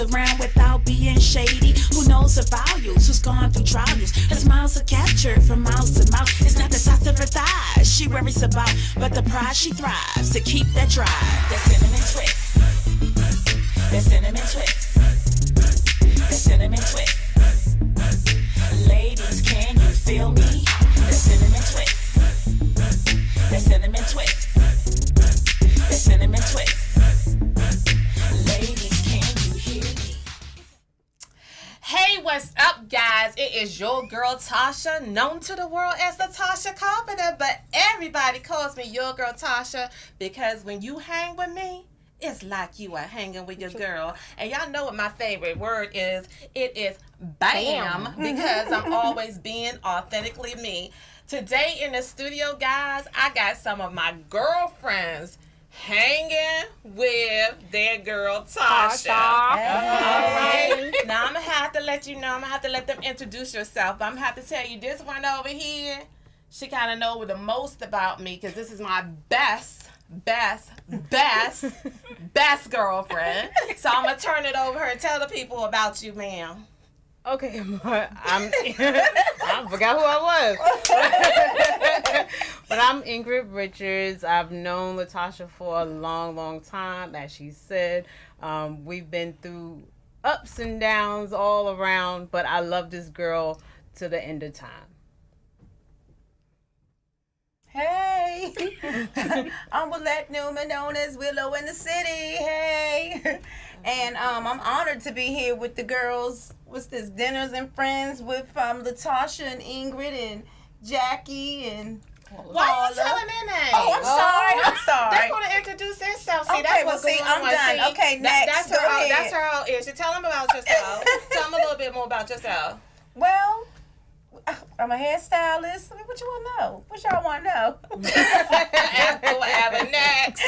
around without being shady. Who knows her values? Who's gone through trials? Her smiles are captured from mouth to mouth. It's not the size of her thighs she worries about, but the pride she thrives to keep that drive. That cinnamon twist. That cinnamon twist. That cinnamon twist. Ladies, can you feel me? That cinnamon twist. That cinnamon twist. That cinnamon twist. Ladies, can you hear me? Hey, what's up, guys? It is your girl Tasha, known to the world as the Tasha Carpenter, but everybody calls me Your Girl Tasha because when you hang with me, it's like you are hanging with your girl. And y'all know what my favorite word is. It is BAM, because I'm always being authentically me. Today in the studio, guys, I got some of my girlfriends hanging with their girl Tasha. All right. Now I'm gonna have to let you know. I'm gonna have to let them introduce yourself. But I'm gonna have to tell you, this one over here, she kind of knows the most about me because this is my best girlfriend. So I'm gonna turn it over her. Tell the people about you, ma'am. Okay, I forgot who I was. But I'm Ingrid Richards. I've known Latasha for a long time. As she said, we've been through ups and downs all around, but I love this girl to the end of time. Hey, I'm Willette Newman, known as Willow in the city. Hey, and I'm honored to be here with the girls. What's this? Dinners and Friends with Latasha and Ingrid and Jackie and Why are you telling their name? Oh, I'm sorry. They're going to introduce themselves. See, Okay, that's well, what's see, going I'm on. done. See, Okay, next. That's Go her whole issue. Tell them about yourself. Tell them a little bit more about yourself. Well, I'm a hairstylist. What you want to know? What y'all want to know? Whatever. Next.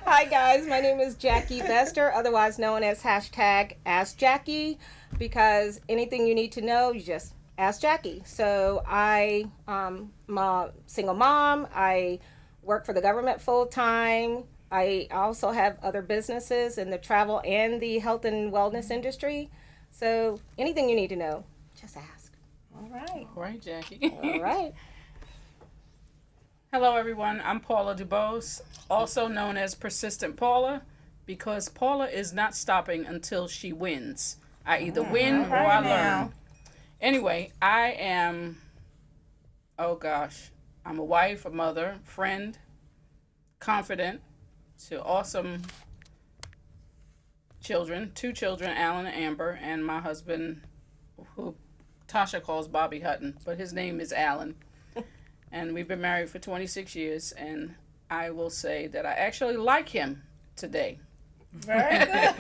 Hi guys, my name is Jackie Bester, otherwise known as #AskJackie, because anything you need to know, you just ask Jackie. So I'm a single mom. I work for the government full time. I also have other businesses in the travel and the health and wellness industry. So anything you need to know, just ask. All right. All right, Jackie. All right. Hello, everyone. I'm Paula DuBose, also known as Persistent Paula, because Paula is not stopping until she wins. I either win or I learn. Anyway, I am, I'm a wife, a mother, friend, confident to awesome children, 2 children, Alan and Amber, and my husband, who Tasha calls Bobby Hutton, but his name is Alan. And we've been married for 26 years, and I will say that I actually like him today. Very good.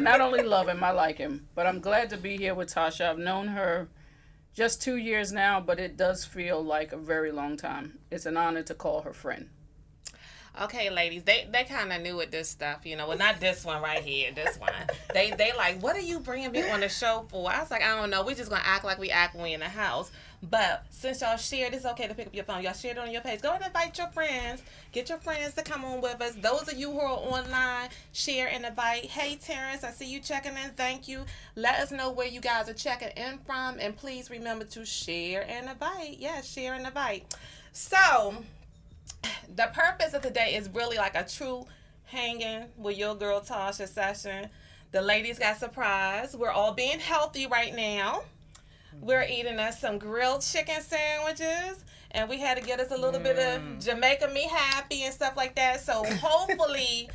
Not only love him, I like him. But I'm glad to be here with Tasha. I've known her just 2 years now, but it does feel like a very long time. It's an honor to call her friend. Okay, ladies, they kind of knew with this stuff, you know. Well, not this one right here, this one. They like, what are you bringing me on the show for? I was like, I don't know. We're just going to act like we act when we in the house. But since y'all shared, it's okay to pick up your phone. Y'all shared it on your page. Go ahead and invite your friends. Get your friends to come on with us. Those of you who are online, share and invite. Hey, Terrence, I see you checking in. Thank you. Let us know where you guys are checking in from. And please remember to share and invite. Yes, share and invite. So the purpose of today is really like a true hanging with your girl Tasha session. The ladies got surprised. We're all being healthy right now. We're eating us some grilled chicken sandwiches, and we had to get us a little bit of Jamaica me happy and stuff like that. So hopefully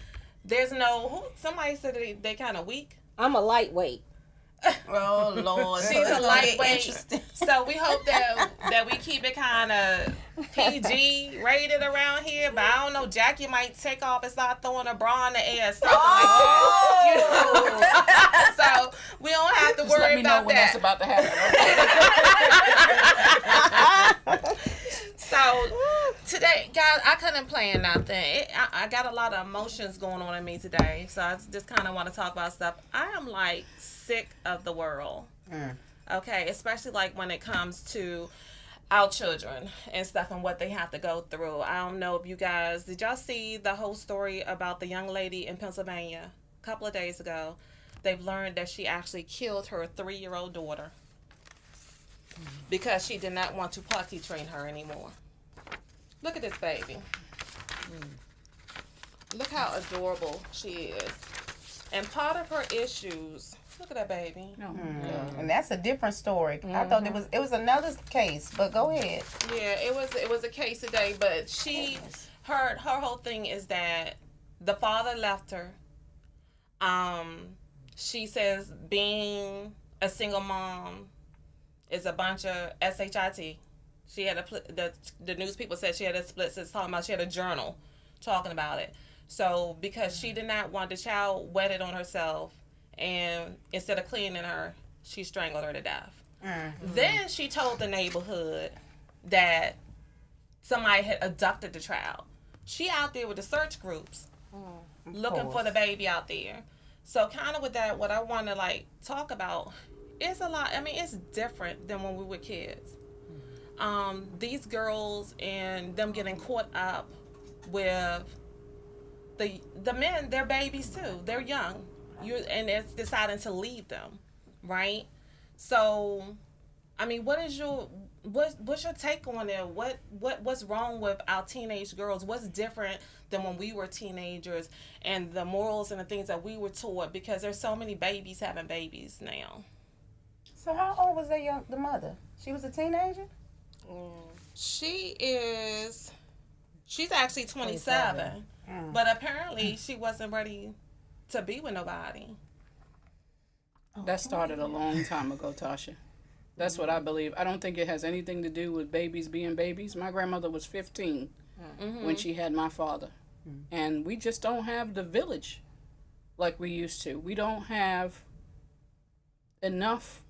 there's somebody said they kind of weak. I'm a lightweight. Oh Lord, She's a lightweight. So we hope that we keep it kind of PG rated around here. But I don't know, Jackie might take off and start throwing a bra in the air or something like that. So we don't have to worry let me about know when that. that's about to happen. So today, guys, I couldn't plan nothing. I got a lot of emotions going on in me today. So I just kind of want to talk about stuff. I am like sick of the world. Okay, especially like when it comes to our children and stuff and what they have to go through. I don't know if you guys, did y'all see the whole story about the young lady in Pennsylvania? couple of days ago, they've learned that she actually killed her 3-year-old daughter because she did not want to potty train her anymore. Look at this baby. Look how adorable she is. And part of her issues, look at that baby. And that's a different story. I thought it was another case, but go ahead. Yeah, it was a case today, but her whole thing is that the father left her. She says being a single mom is a bunch of shit. She had the news people said she had a split since talking about she had a journal talking about it. So because she did not want the child wetted on herself, and instead of cleaning her, she strangled her to death. Then she told the neighborhood that somebody had abducted the child. She out there with the search groups looking for the baby out there. So kind of with that, what I want to talk about is a lot. I mean, it's different than when we were kids. These girls and them getting caught up with the men, they're babies too. They're young. And it's deciding to leave them, right? So, I mean, what's your take on it? What's wrong with our teenage girls? What's different than when we were teenagers and the morals and the things that we were taught? Because there's so many babies having babies now. So how old was the mother? She was a teenager? She's actually 27. But apparently she wasn't ready to be with nobody. That started a long time ago, Tasha. That's what I believe. I don't think it has anything to do with babies being babies. My grandmother was 15 when she had my father. And we just don't have the village like we used to. We don't have enough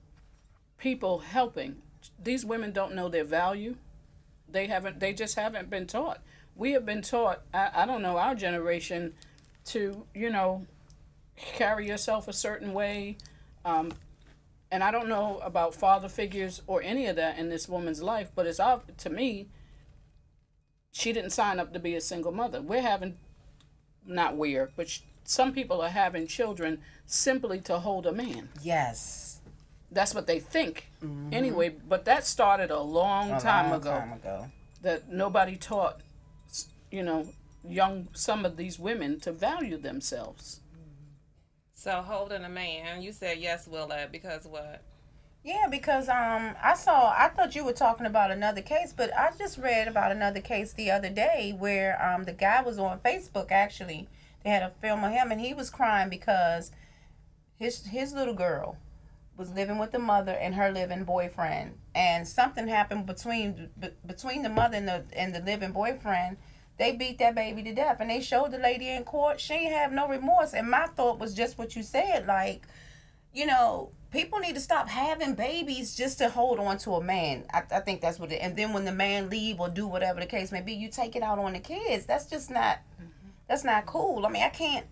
people helping. These women don't know their value. They just haven't been taught. We have been taught, I don't know, our generation to, carry yourself a certain way. And I don't know about father figures or any of that in this woman's life, but to me, she didn't sign up to be a single mother. Some people are having children simply to hold a man. Yes. That's what they think. Anyway, but that started a long time ago. That nobody taught, some of these women to value themselves. So holding a man, you said yes, Willow, because what? Yeah, because I thought you were talking about another case, but I just read about another case the other day where the guy was on Facebook. Actually, they had a film of him, and he was crying because his little girl was living with the mother and her living boyfriend, and something happened between the mother and the living boyfriend. They beat that baby to death, and they showed the lady in court. She ain't have no remorse. And my thought was just what you said, people need to stop having babies just to hold on to a man. I think that's what it. And then when the man leave or do whatever the case may be, you take it out on the kids. That's just not. That's not cool. I mean, I can't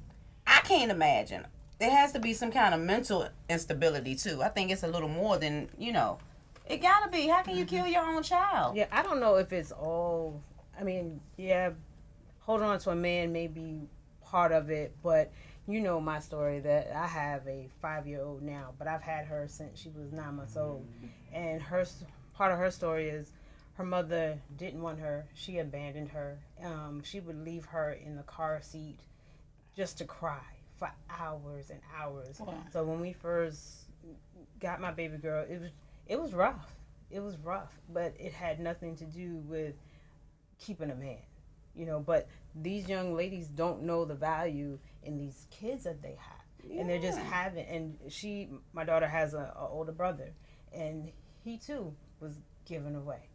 imagine. There has to be some kind of mental instability too. I think it's a little more than It gotta be. How can you kill your own child? Yeah, I don't know if it's all. I mean, yeah, holding on to a man may be part of it, but my story that I have a 5-year-old now, but I've had her since she was 9 months old. And part of her story is her mother didn't want her. She abandoned her. She would leave her in the car seat just to cry for hours and hours. Wow. So when we first got my baby girl, it was rough. It was rough, but it had nothing to do with keeping a man, but these young ladies don't know the value in these kids that they have. And they're just having, and my daughter has an older brother, and he too was given away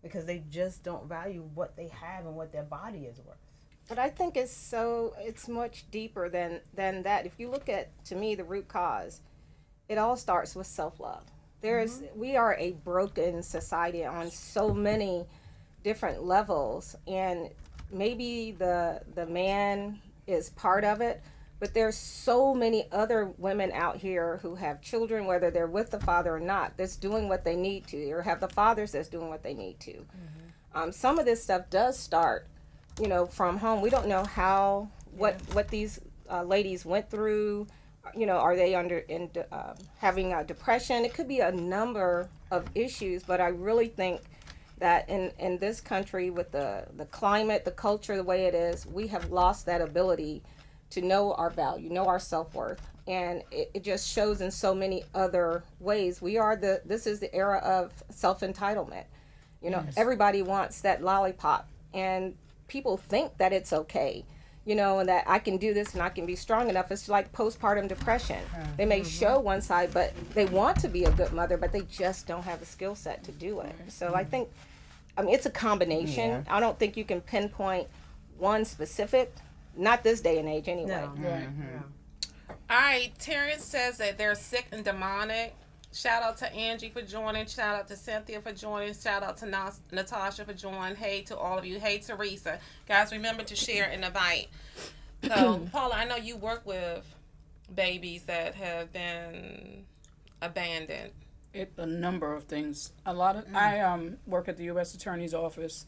because they just don't value what they have and what their body is worth. But I think it's much deeper than that. If you look at, to me, the root cause, it all starts with self-love. We are a broken society on so many different levels, and maybe the man is part of it, but there's so many other women out here who have children, whether they're with the father or not, that's doing what they need to, or have the fathers that's doing what they need to. Some of this stuff does start from home. We don't know what these ladies went through. Are they having a depression? It could be a number of issues, but I really think that in this country, with the climate, the culture, the way it is, we have lost that ability to know our value, know our self-worth. And it just shows in so many other ways. This is the era of self-entitlement. Yes. Everybody wants that lollipop, and people think that it's okay, and that I can do this and I can be strong enough. It's like postpartum depression. They may show one side, but they want to be a good mother, but they just don't have the skill set to do it. So I think, it's a combination. Yeah. I don't think you can pinpoint one specific, not this day and age anyway. No. Right. All right, Terrence says that they're sick and demonic. Shout out to Angie for joining. Shout out to Cynthia for joining. Shout out to Natasha for joining. Hey to all of you. Hey, Teresa. Guys, remember to share and invite. So, Paula, I know you work with babies that have been abandoned. A number of things. I work at the U.S. Attorney's Office,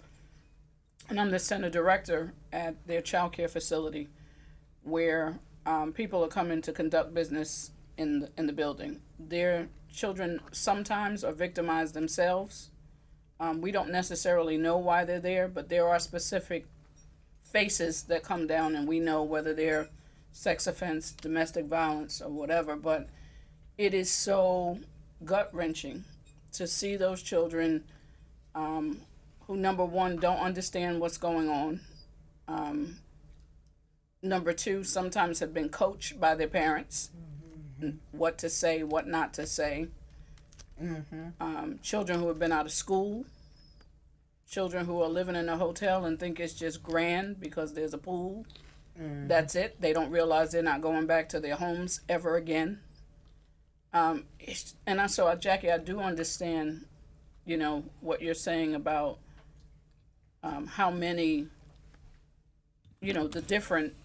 and I'm the center director at their child care facility, where people are coming to conduct business in the building. Their children sometimes are victimized themselves. We don't necessarily know why they're there, but there are specific faces that come down, and we know whether they're sex offense, domestic violence, or whatever. But it is so gut-wrenching to see those children who, number one, don't understand what's going on. Number two, sometimes have been coached by their parents, what to say, what not to say. Children who have been out of school, children who are living in a hotel and think it's just grand because there's a pool. That's it. They don't realize they're not going back to their homes ever again. So Jackie, I do understand, what you're saying about how many, the different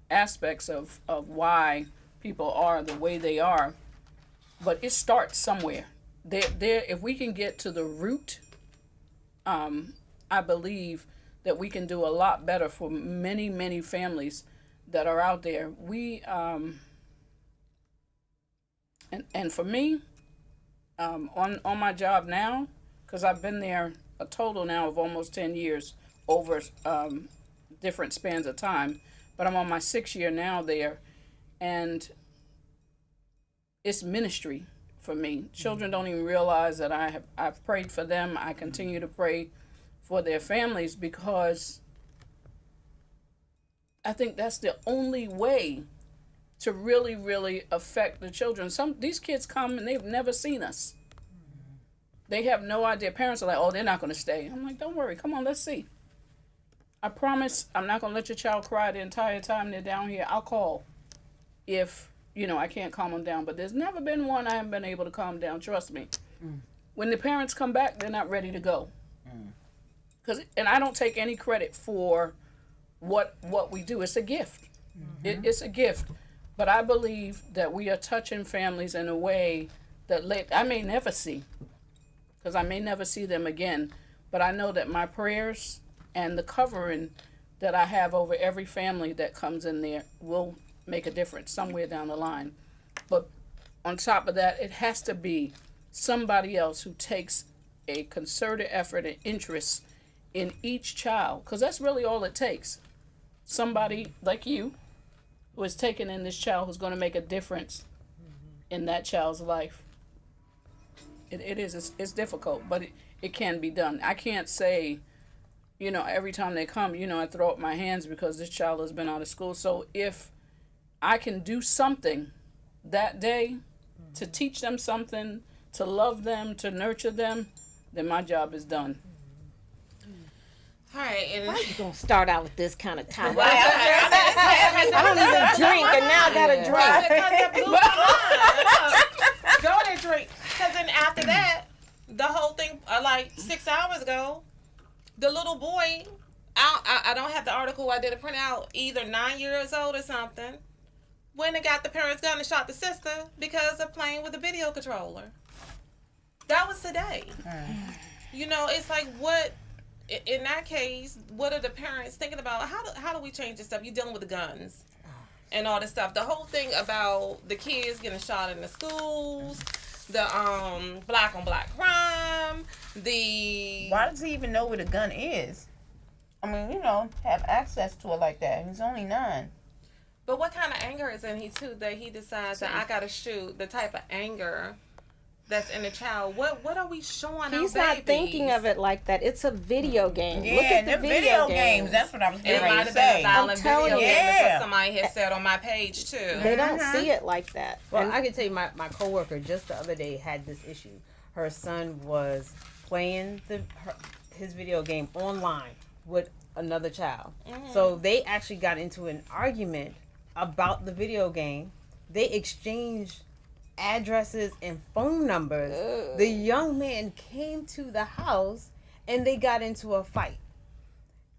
aspects of why people are the way they are, but it starts somewhere. If we can get to the root, I believe that we can do a lot better for many, many families that are out there. And for me, on my job now, because I've been there a total now of almost 10 years over different spans of time, but I'm on my 6th year now there, and it's ministry for me. Children don't even realize that I've prayed for them. I continue to pray for their families, because I think that's the only way to really, really affect the children. These kids come and they've never seen us. They have no idea. Parents are like, oh, they're not going to stay. I'm like, don't worry. Come on, let's see. I promise I'm not going to let your child cry the entire time they're down here. I'll call if, I can't calm them down. But there's never been one I haven't been able to calm down. Trust me. When the parents come back, they're not ready to go. And I don't take any credit for what we do. It's a gift. It's a gift. But I believe that we are touching families in a way that I may never see, because I may never see them again. But I know that my prayers and the covering that I have over every family that comes in there will make a difference somewhere down the line. But on top of that, it has to be somebody else who takes a concerted effort and interest in each child, because that's really all it takes. Somebody like you who is taking in this child who's going to make a difference in that child's life. It's difficult, but it can be done. I can't say, every time they come, I throw up my hands because this child has been out of school. So if I can do something that day to teach them something, to love them, to nurture them, then my job is done. All right, and why are you gonna start out with this kind of topic? I don't even drink, and now I gotta drink. Go and drink, because then after that, the whole thing, like 6 hours ago, the little boy, I don't have the article. I did a printout, either 9 years old or something, went and got the parents' gun and shot the sister because of playing with a video controller. That was today. It's like, what? In that case, what are the parents thinking about? How do we change this stuff? You're dealing with the guns. and all this stuff. The whole thing about the kids getting shot in the schools, the black on black crime, the Why does he even know where the gun is? I mean, you know, have access to it like that. He's only 9. But what kind of anger is in he too that he decides that I gotta shoot? The type of anger that's in the child. What are we showing? He's our not thinking of it like that. It's a video game. Look Yeah, at the the video games. That's what I was It getting might ready to have been a say. violent I'm telling video you. game. That's Yeah. what somebody had said on my page too. They don't see it like that. Well, And I can tell you, my coworker just the other day had this issue. Her son was playing his video game online with another child. So they actually got into an argument about the video game. They exchanged addresses and phone numbers. Ugh. The young man came to the house and they got into a fight.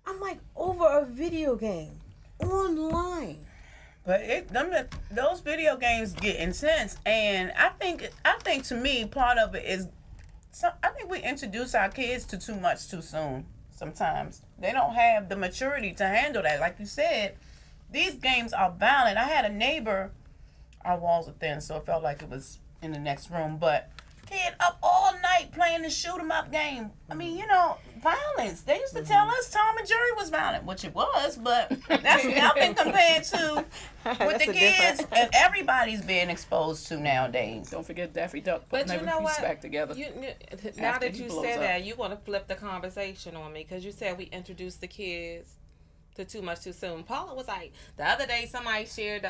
I'm like, over a video game online. But those video games get intense, and I think to me part of it is, I think we introduce our kids to too much too soon. Sometimes they don't have the maturity to handle that. Like you said, these games are violent. I had a neighbor. Our walls are thin, so it felt like it was in the next room. But kid up all night playing the shoot 'em up game. I mean, you know, violence. They used to tell us Tom and Jerry was violent, which it was, but that's nothing compared to what That's the a kids difference. and everybody's being exposed to nowadays. Don't forget Daffy Duck But putting you know every piece what? back together. Now After that he you blows said up. that, you're gonna flip the conversation on me because you said we introduced the kids to too much too soon. Paula was like, the other day somebody shared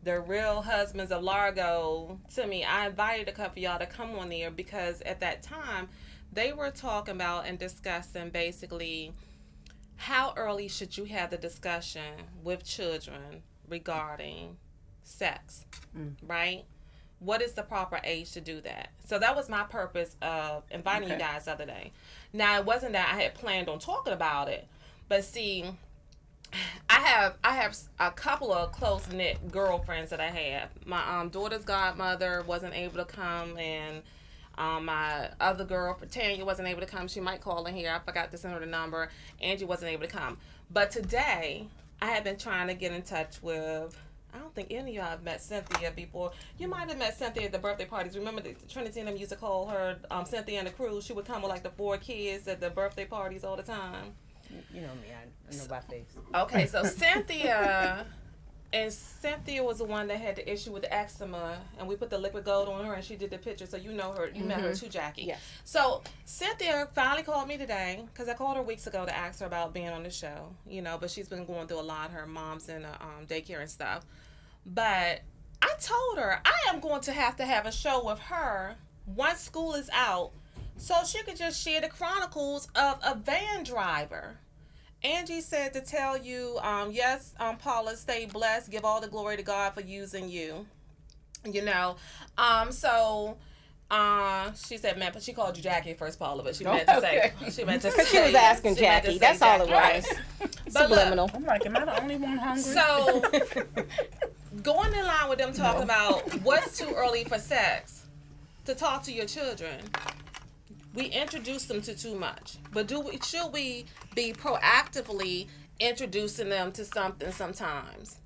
the Real Husbands of Largo to me. I invited a couple of y'all to come on there because at that time they were talking about and discussing basically how early should you have the discussion with children regarding sex, right? What is the proper age to do that? So that was my purpose of inviting you guys the other day. Now, it wasn't that I had planned on talking about it, but see, I have a couple of close knit girlfriends that I have. My daughter's godmother wasn't able to come, and my other girl, Tanya, wasn't able to come. She might call in here. I forgot to send her the number. Angie wasn't able to come. But today, I have been trying to get in touch with. I don't think any of y'all have met Cynthia before. You might have met Cynthia at the birthday parties. Remember the Trinity and them used to call her Cynthia and the Crew. She would come with like the 4 kids at the birthday parties all the time. You know me, I know my face. Okay, so Cynthia was the one that had the issue with the eczema, and we put the liquid gold on her, and she did the picture, so you know her, you met her too, Jackie. Yes. So Cynthia finally called me today, because I called her weeks ago to ask her about being on the show, you know, but she's been going through a lot. Her mom's in daycare and stuff. But I told her I am going to have a show with her once school is out, so she could just share the chronicles of a van driver. Angie said to tell you, yes, Paula, stay blessed. Give all the glory to God for using you. You know, she said, man, but she called you Jackie at first, Paula, but she meant to say, she meant to say, she was asking she meant to Jackie. say That's all it Jackie. was. But look, Subliminal. I'm like, am I the only one hungry? so going in line with them talking about what's too early for sex to talk to your children. We introduce them to too much, but should we be proactively introducing them to something sometimes?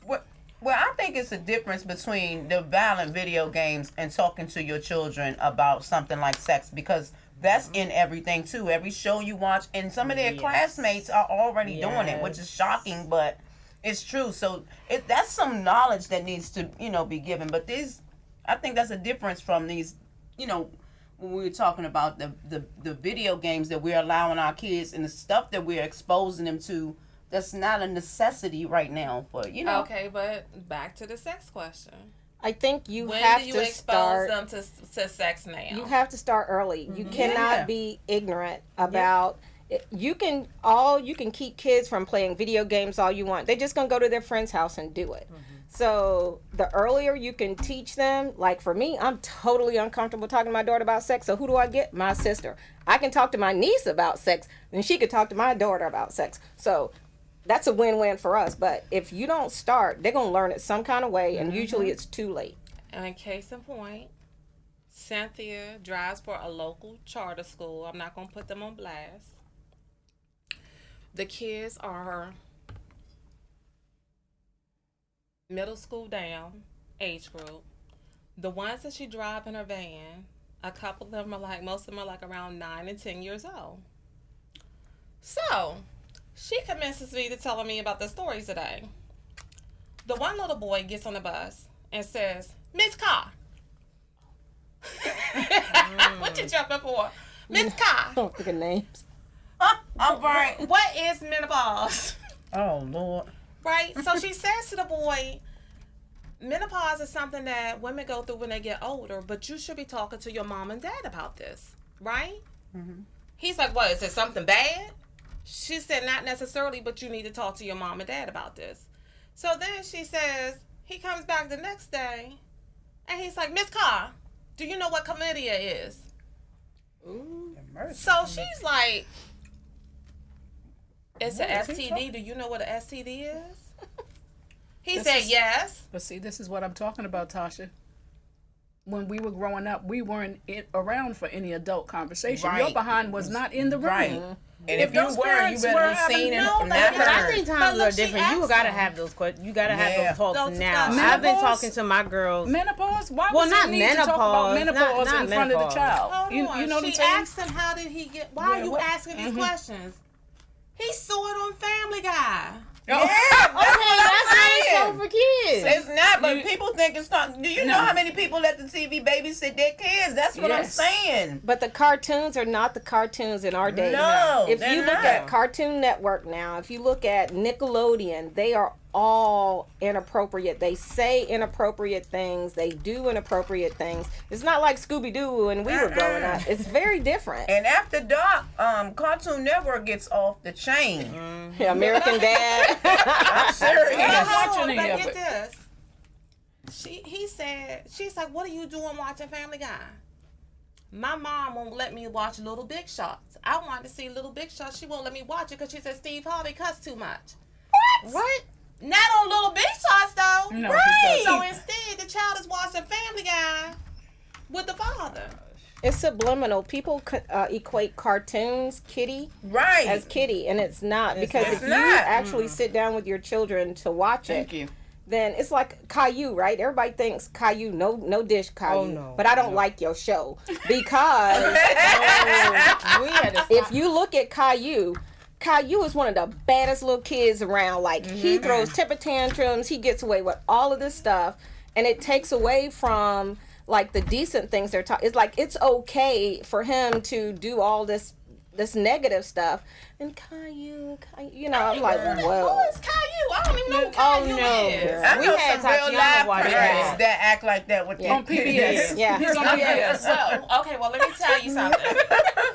Well, I think it's a difference between the violent video games and talking to your children about something like sex, because that's in everything too. Every show you watch, and some of their classmates are already doing it, which is shocking, but it's true. So that's some knowledge that needs to, be given. But I think that's a difference from these, when we were talking about the video games that we're allowing our kids and the stuff that we're exposing them to. That's not a necessity right now for, Okay, but back to the sex question. I think you When have do you to expose start. them to sex now? You have to start early. You cannot Yeah. be ignorant about. You can keep kids from playing video games all you want. They're just gonna go to their friend's house and do it. So the earlier you can teach them, like for me, I'm totally uncomfortable talking to my daughter about sex. So who do I get? My sister. I can talk to my niece about sex, and she could talk to my daughter about sex. So that's a win-win for us. But if you don't start, they're gonna learn it some kind of way, and usually it's too late. And in case in point, Cynthia drives for a local charter school. I'm not gonna put them on blast. The kids are middle school down age group. The ones that she drive in her van, a couple of them are like, most of them are like around 9 and 10 years old. So, she commences me to telling me about the stories today. The one little boy gets on the bus and says, Miss Carr. What you jumping for? Miss Carr. Don't think of names. All right. What is menopause? Oh, Lord. Right? So she says to the boy, menopause is something that women go through when they get older, but you should be talking to your mom and dad about this, right? Mm-hmm. He's like, what, is it something bad? She said, not necessarily, but you need to talk to your mom and dad about this. So then she says, he comes back the next day, and he's like, Miss Carr, do you know what chlamydia is? Ooh. So she's like, it's an STD. Do you know what an STD is? He said yes. But see, this is what I'm talking about, Tasha. When we were growing up, we weren't around for any adult conversation. Right. Your behind was not in the room. Right. And if you those were, you parents better were be having seen and no not But I heard. think But times look, are she different. You asked gotta them. have those questions. You gotta have Yeah. those talks Those now. discussions. I've been Menopause? talking to my girls. Menopause? Why Well, was not it need to talk about menopause, menopause not in front of the menopause. child? Hold You on. know what I'm She saying? asked him, how did he get, why are you asking these questions? He saw it on Family Guy. Yeah, Okay, that's not a show for kids. It's not, but people think it's not. Do you know how many people let the TV babysit their kids? That's what Yes. I'm saying. But the cartoons are not the cartoons in our day. No, If they're you look not. at Cartoon Network now, if you look at Nickelodeon, they are all inappropriate. They say inappropriate things. They do inappropriate things. It's not like Scooby-Doo when we were growing up. It's very different. And after dark, Cartoon Network gets off the chain. Yeah, American Dad. I'm serious. not Hold watching on, any but of get this. He said, she's like, what are you doing watching Family Guy? My mom won't let me watch Little Big Shots. I wanted to see Little Big Shots. She won't let me watch it because she said Steve Harvey cussed too much. What? Not on Little Big Shots, though. No, he Right. So doesn't. instead, the child is watching Family Guy with the father. It's subliminal. People equate cartoons, kitty, Right. as kitty, and it's not. Because It's if you not. actually sit down with your children to watch it, Thank you. then it's like Caillou, right? Everybody thinks Caillou, no dish Caillou. Oh, no. But I don't like your show because We had to if you look at Caillou is one of the baddest little kids around. Like, he throws temper tantrums. He gets away with all of this stuff. And it takes away from, like, the decent things they're talking. It's like, it's okay for him to do all this negative stuff. And Caillou, you know, I'm like, Who whoa. is Caillou? I don't even know who Oh, Caillou no. is. I We know had some real Tatiana live watch parents that. that act like that with their On PBS. Yeah. He's on Yeah, PBS. so, okay, well, let me tell you something.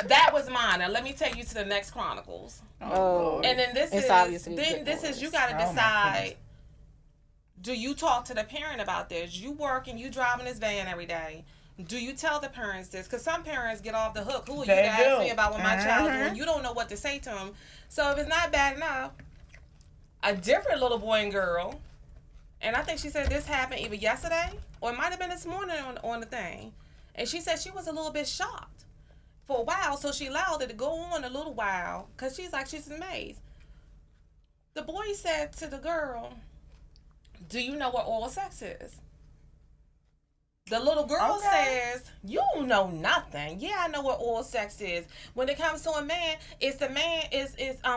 That was mine. Now, let me take you to the next Chronicles. Oh. And then this It's is, obviously then good this is, boys. you got to Oh, my decide, do you talk to the parent about this? You work and you driving this van every day. Do you tell the parents this? Because some parents get off the hook. Who are you They to ask do. me about what my child doing? You don't know what to say to them. So if it's not bad enough, a different little boy and girl, and I think she said this happened either yesterday or it might have been this morning on the thing. And she said she was a little bit shocked for a while, so she allowed it to go on a little while because she's like, she's amazed. The boy said to the girl, do you know what oral sex is? The little girl says, you don't know nothing. Yeah, I know what oral sex is. When it comes to a man, it's the man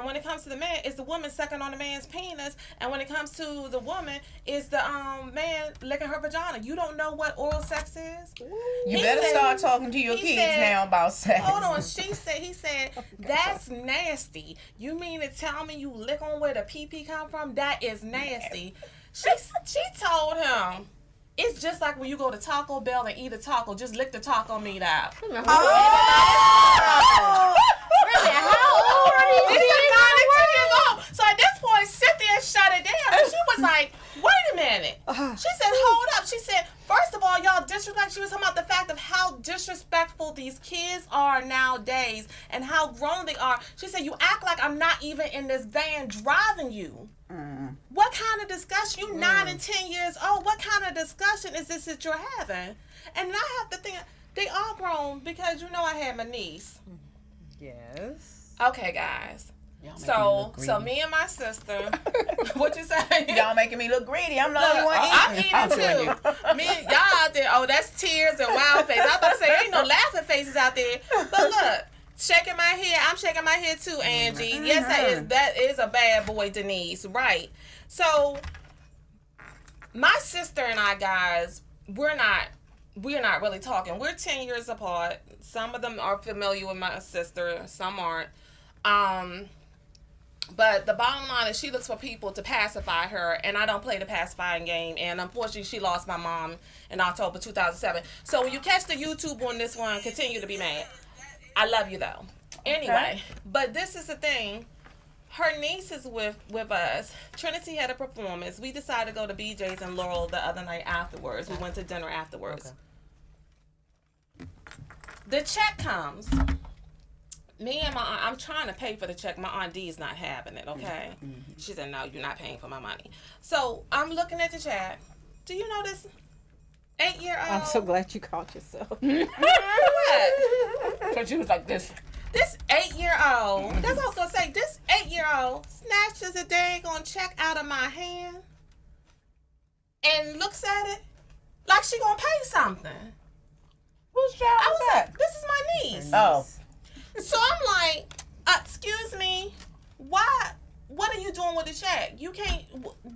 when it comes to the man, it's the woman sucking on the man's penis, and when it comes to the woman, it's the man licking her vagina. You don't know what oral sex is? You He better said- start talking to your he kids said- now about sex. Hold on, he said, that's nasty. You mean to tell me you lick on where the pee-pee come from? That is nasty. She told him, it's just like when you go to Taco Bell and eat a taco, just lick the taco meat out. Really? How old are these This is kids? 92 years old. So at this point, Cynthia shut it down. And she was like, wait a minute. She said, hold up. She said, first of all, y'all disrespect. She was talking about the fact of how disrespectful these kids are nowadays and how grown they are. She said, you act like I'm not even in this van driving you. What kind of discussion? You 9 and 10 years old. What kind of discussion is this that you're having? And I have to think, they are grown because you know I had my niece. Yes. Okay, guys. So me and my sister, what you say? Y'all making me look greedy. I'm the only one eating. I'm eating too. Me and y'all out there, oh, that's tears and wild faces. I was about to say, ain't no laughing faces out there. But look, shaking my head. I'm shaking my head too, Angie. Mm-hmm. Yes, that is a bad boy, Denise. Right. So, my sister and I, guys, we're not really talking. We're 10 years apart. Some of them are familiar with my sister. Some aren't. But the bottom line is she looks for people to pacify her, and I don't play the pacifying game. And unfortunately, she lost my mom in October 2007. So when you catch the YouTube on this one, continue to be mad. I love you, though. Anyway, but this is the thing. Her niece is with us. Trinity had a performance. We decided to go to BJ's in Laurel the other night afterwards. We went to dinner afterwards. Okay. The check comes. Me and my aunt, I'm trying to pay for the check. My aunt D is not having it, okay? Mm-hmm. She said, no, you're not paying for my money. So I'm looking at the check. Do you know this 8-year-old? I'm so glad you caught yourself. What? So she was like this. This 8-year-old, that's what I was going to say. This 8-year-old snatches a daggone check out of my hand and looks at it like she going to pay something. Whose child was that? This is my niece. Oh. So I'm like, excuse me, why? What are you doing with the check? You can't.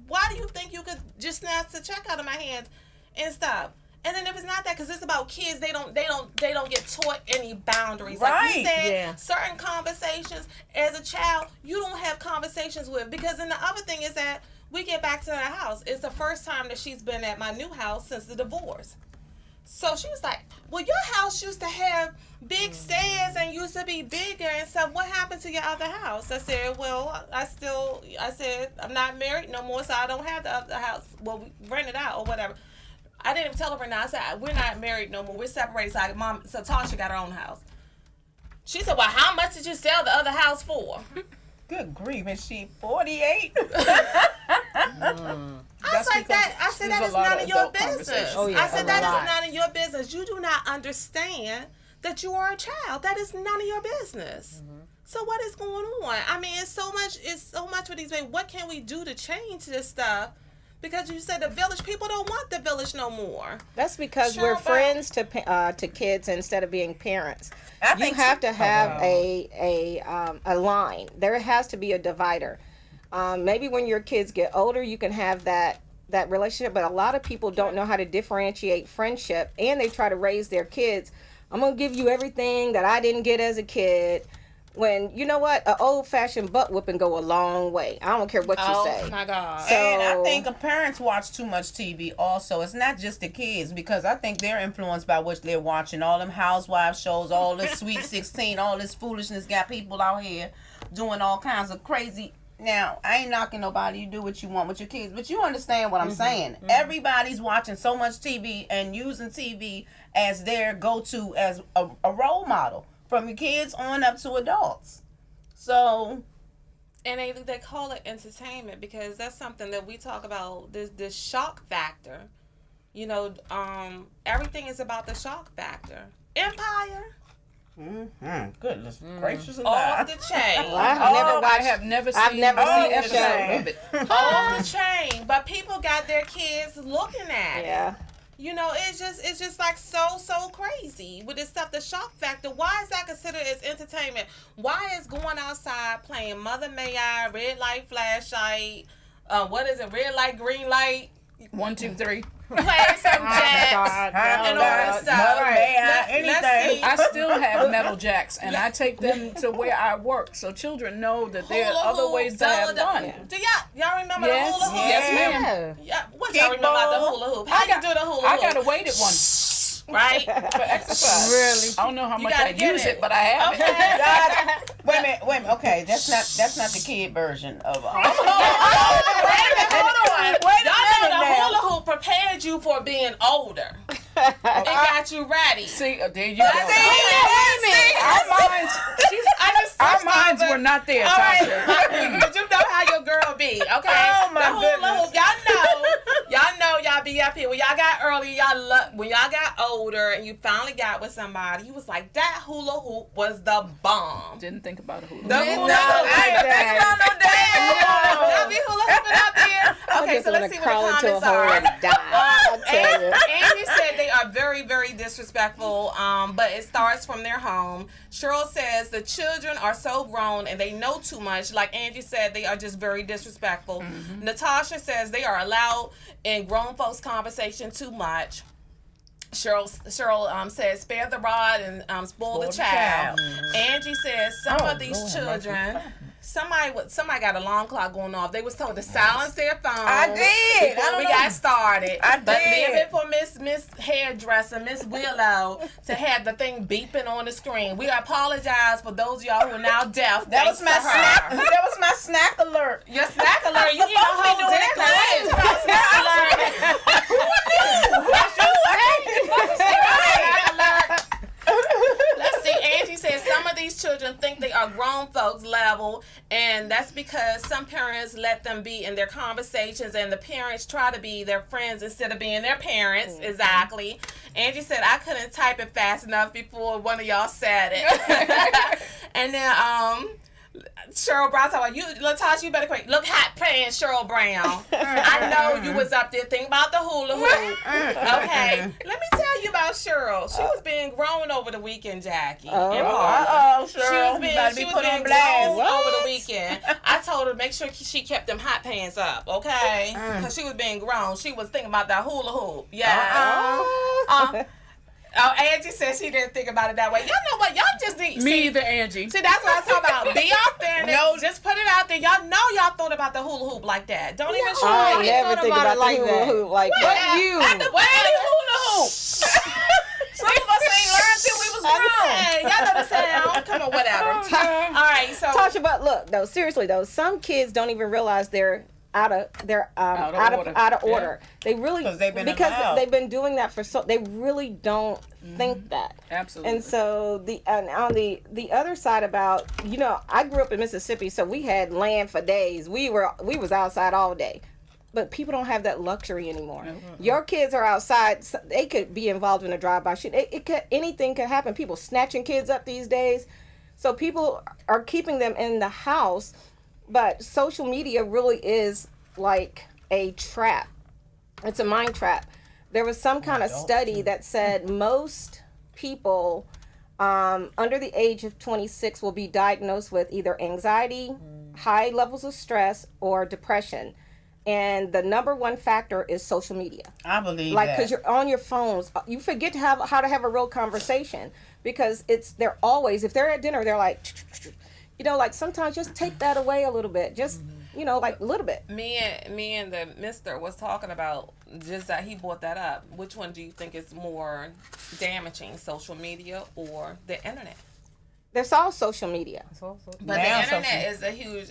Why do you think you could just snatch the check out of my hands and stop? And then if it's not that, because it's about kids, they don't get taught any boundaries. Right. Like you said, certain conversations as a child you don't have conversations with, because then the other thing is that we get back to the house. It's the first time that she's been at my new house since the divorce. So she was like, well, your house used to have big stairs and used to be bigger and stuff. What happened to your other house? I said, well, I said, I'm not married no more, so I don't have the other house. Well, we rent it out or whatever. I didn't even tell her right now. I said, we're not married no more. We're separated. So Tasha got her own house. She said, well, how much did you sell the other house for? Good grief, is she 48? I was like that. I said that is none of your business. Oh, I said that is none of your business. You do not understand that you are a child. That is none of your business. Mm-hmm. So what is going on? I mean, it's so much for these babies. What can we do to change this stuff? Because you said the village, people don't want the village no more. That's because we're friends to kids instead of being parents. You have to have a line. There has to be a divider. Maybe when your kids get older, you can have that relationship. But a lot of people don't know how to differentiate friendship, and they try to raise their kids. I'm gonna give you everything that I didn't get as a kid. When, you know what, an old-fashioned butt whooping go a long way. I don't care what you say. Oh, my God. So, and I think parents watch too much TV also. It's not just the kids, because I think they're influenced by what they're watching. All them housewives shows, all this Sweet 16, all this foolishness got people out here doing all kinds of crazy. Now, I ain't knocking nobody. You do what you want with your kids, but you understand what I'm saying. Mm-hmm. Everybody's watching so much TV and using TV as their go-to, as a role model. From your kids on up to adults. So, and they call it entertainment, because that's something that we talk about, this shock factor. You know, everything is about the shock factor. Empire. Mm-hmm. Goodness gracious alive. Off the chain. Well, I have never seen an episode of it. Off the chain. But people got their kids looking at it. You know, it's just like so crazy with this stuff. The shock factor. Why is that considered as entertainment? Why is going outside playing Mother May I, red light, flashlight, what is it, red light, green light? 1, 2, 3. Playing some jacks and all that stuff. Mother May I, anything. I still have metal jacks, and I take them to where I work, so children know that there are other ways to have fun. Do y'all remember the hula hoop? Yes, ma'am. Yeah. What y'all remember about the hula hoop? How you do the hula hoop? I got a weighted one. Right? For exercise. Really? I don't know how much I use it, but I have it. Wait a minute. Okay, that's not the kid version of. Hold on. Y'all know the hula hoop prepared you for being older. It got you ready. See, there you go. Our minds were not there, Tasha. But you know how your girl be, okay? Oh my the hula hoop, y'all know y'all be up here. When y'all got early, when y'all got older and you finally got with somebody, you was like, that hula hoop was the bomb. Didn't think about a hula hoop. The hula hoop. I ain't thinking about no damn. Y'all be hula hooping out there? Okay, so let's see what the comments are. Andy said they are very, very disrespectful, but it starts from their home. Cheryl says the children are so grown and they know too much. Like Angie said, they are just very disrespectful. Mm-hmm. Natasha says they are allowed in grown folks' conversation too much. Cheryl says spare the rod and spoil the child. Mm-hmm. Angie says some of these children. Somebody got an alarm clock going off. They was told to silence their phone. I did. Before we got started. But leave it for Miss Hairdresser, Miss Willow, to have the thing beeping on the screen. We apologize for those of y'all who are now deaf. That was my snack. That was my snack alert. Your snack alert. You need a whole dinner. Let's see. Angie says some of these children think they are grown folks level, and that's because some parents let them be in their conversations, and the parents try to be their friends instead of being their parents. Mm-hmm. Exactly. Angie said I couldn't type it fast enough before one of y'all said it. And then Cheryl Brown talking about, Latasha, you better quit. Look hot playing Cheryl Brown. I know you was up there thinking about the hula hoop. Okay, let me tell you about Cheryl. She was being grown over the weekend, Jackie. Cheryl. She was being grown over the weekend. I told her to make sure she kept them hot pants up, okay? Because she was being grown. She was thinking about that hula hoop. Yeah. Angie said she didn't think about it that way. Y'all know what? Y'all just need... Me either, Angie. See, that's what I'm talking about. Be authentic. No, just put it out there. Y'all know y'all thought about the hula hoop like that. Don't even try. I never think about the hula hoop like that. At the wedding hula hoop. Some of us ain't learned till we was grown. Y'all know the sound. Come on, whatever. All right, so... Tasha, but look, though, seriously, though, some kids don't even realize they're out of order. Yeah. They really because they've been doing that for so they really don't think that. Absolutely. And so on the other side about, I grew up in Mississippi, so we had land for days. We was outside all day. But people don't have that luxury anymore. Mm-hmm. Your kids are outside. They could be involved in a drive-by shooting. Anything could happen. People snatching kids up these days. So people are keeping them in the house. But social media really is like a trap. It's a mind trap. There was some kind of study that said most people under the age of 26 will be diagnosed with either anxiety, high levels of stress, or depression. And the number one factor is social media. I believe that. Because you're on your phones. You forget how to have a real conversation. Because they're always, if they're at dinner, they're like... sometimes just take that away a little bit. Just, like a little bit. Me and the mister was talking about just that he brought that up. Which one do you think is more damaging, social media or the internet? That's all social media. But the internet is the huge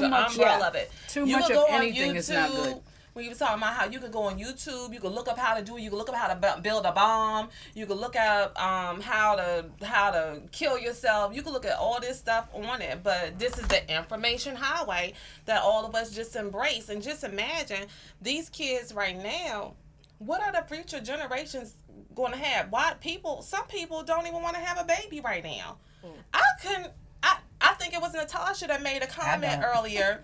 umbrella of it. Too much of anything is not good. When you were talking about how you could go on YouTube, you could look up how to do it, you could look up how to build a bomb, you could look up how to kill yourself, you could look at all this stuff on it. But this is the information highway that all of us just embrace. And just imagine these kids right now, what are the future generations going to have? Some people don't even want to have a baby right now. I think it was Natasha that made a comment earlier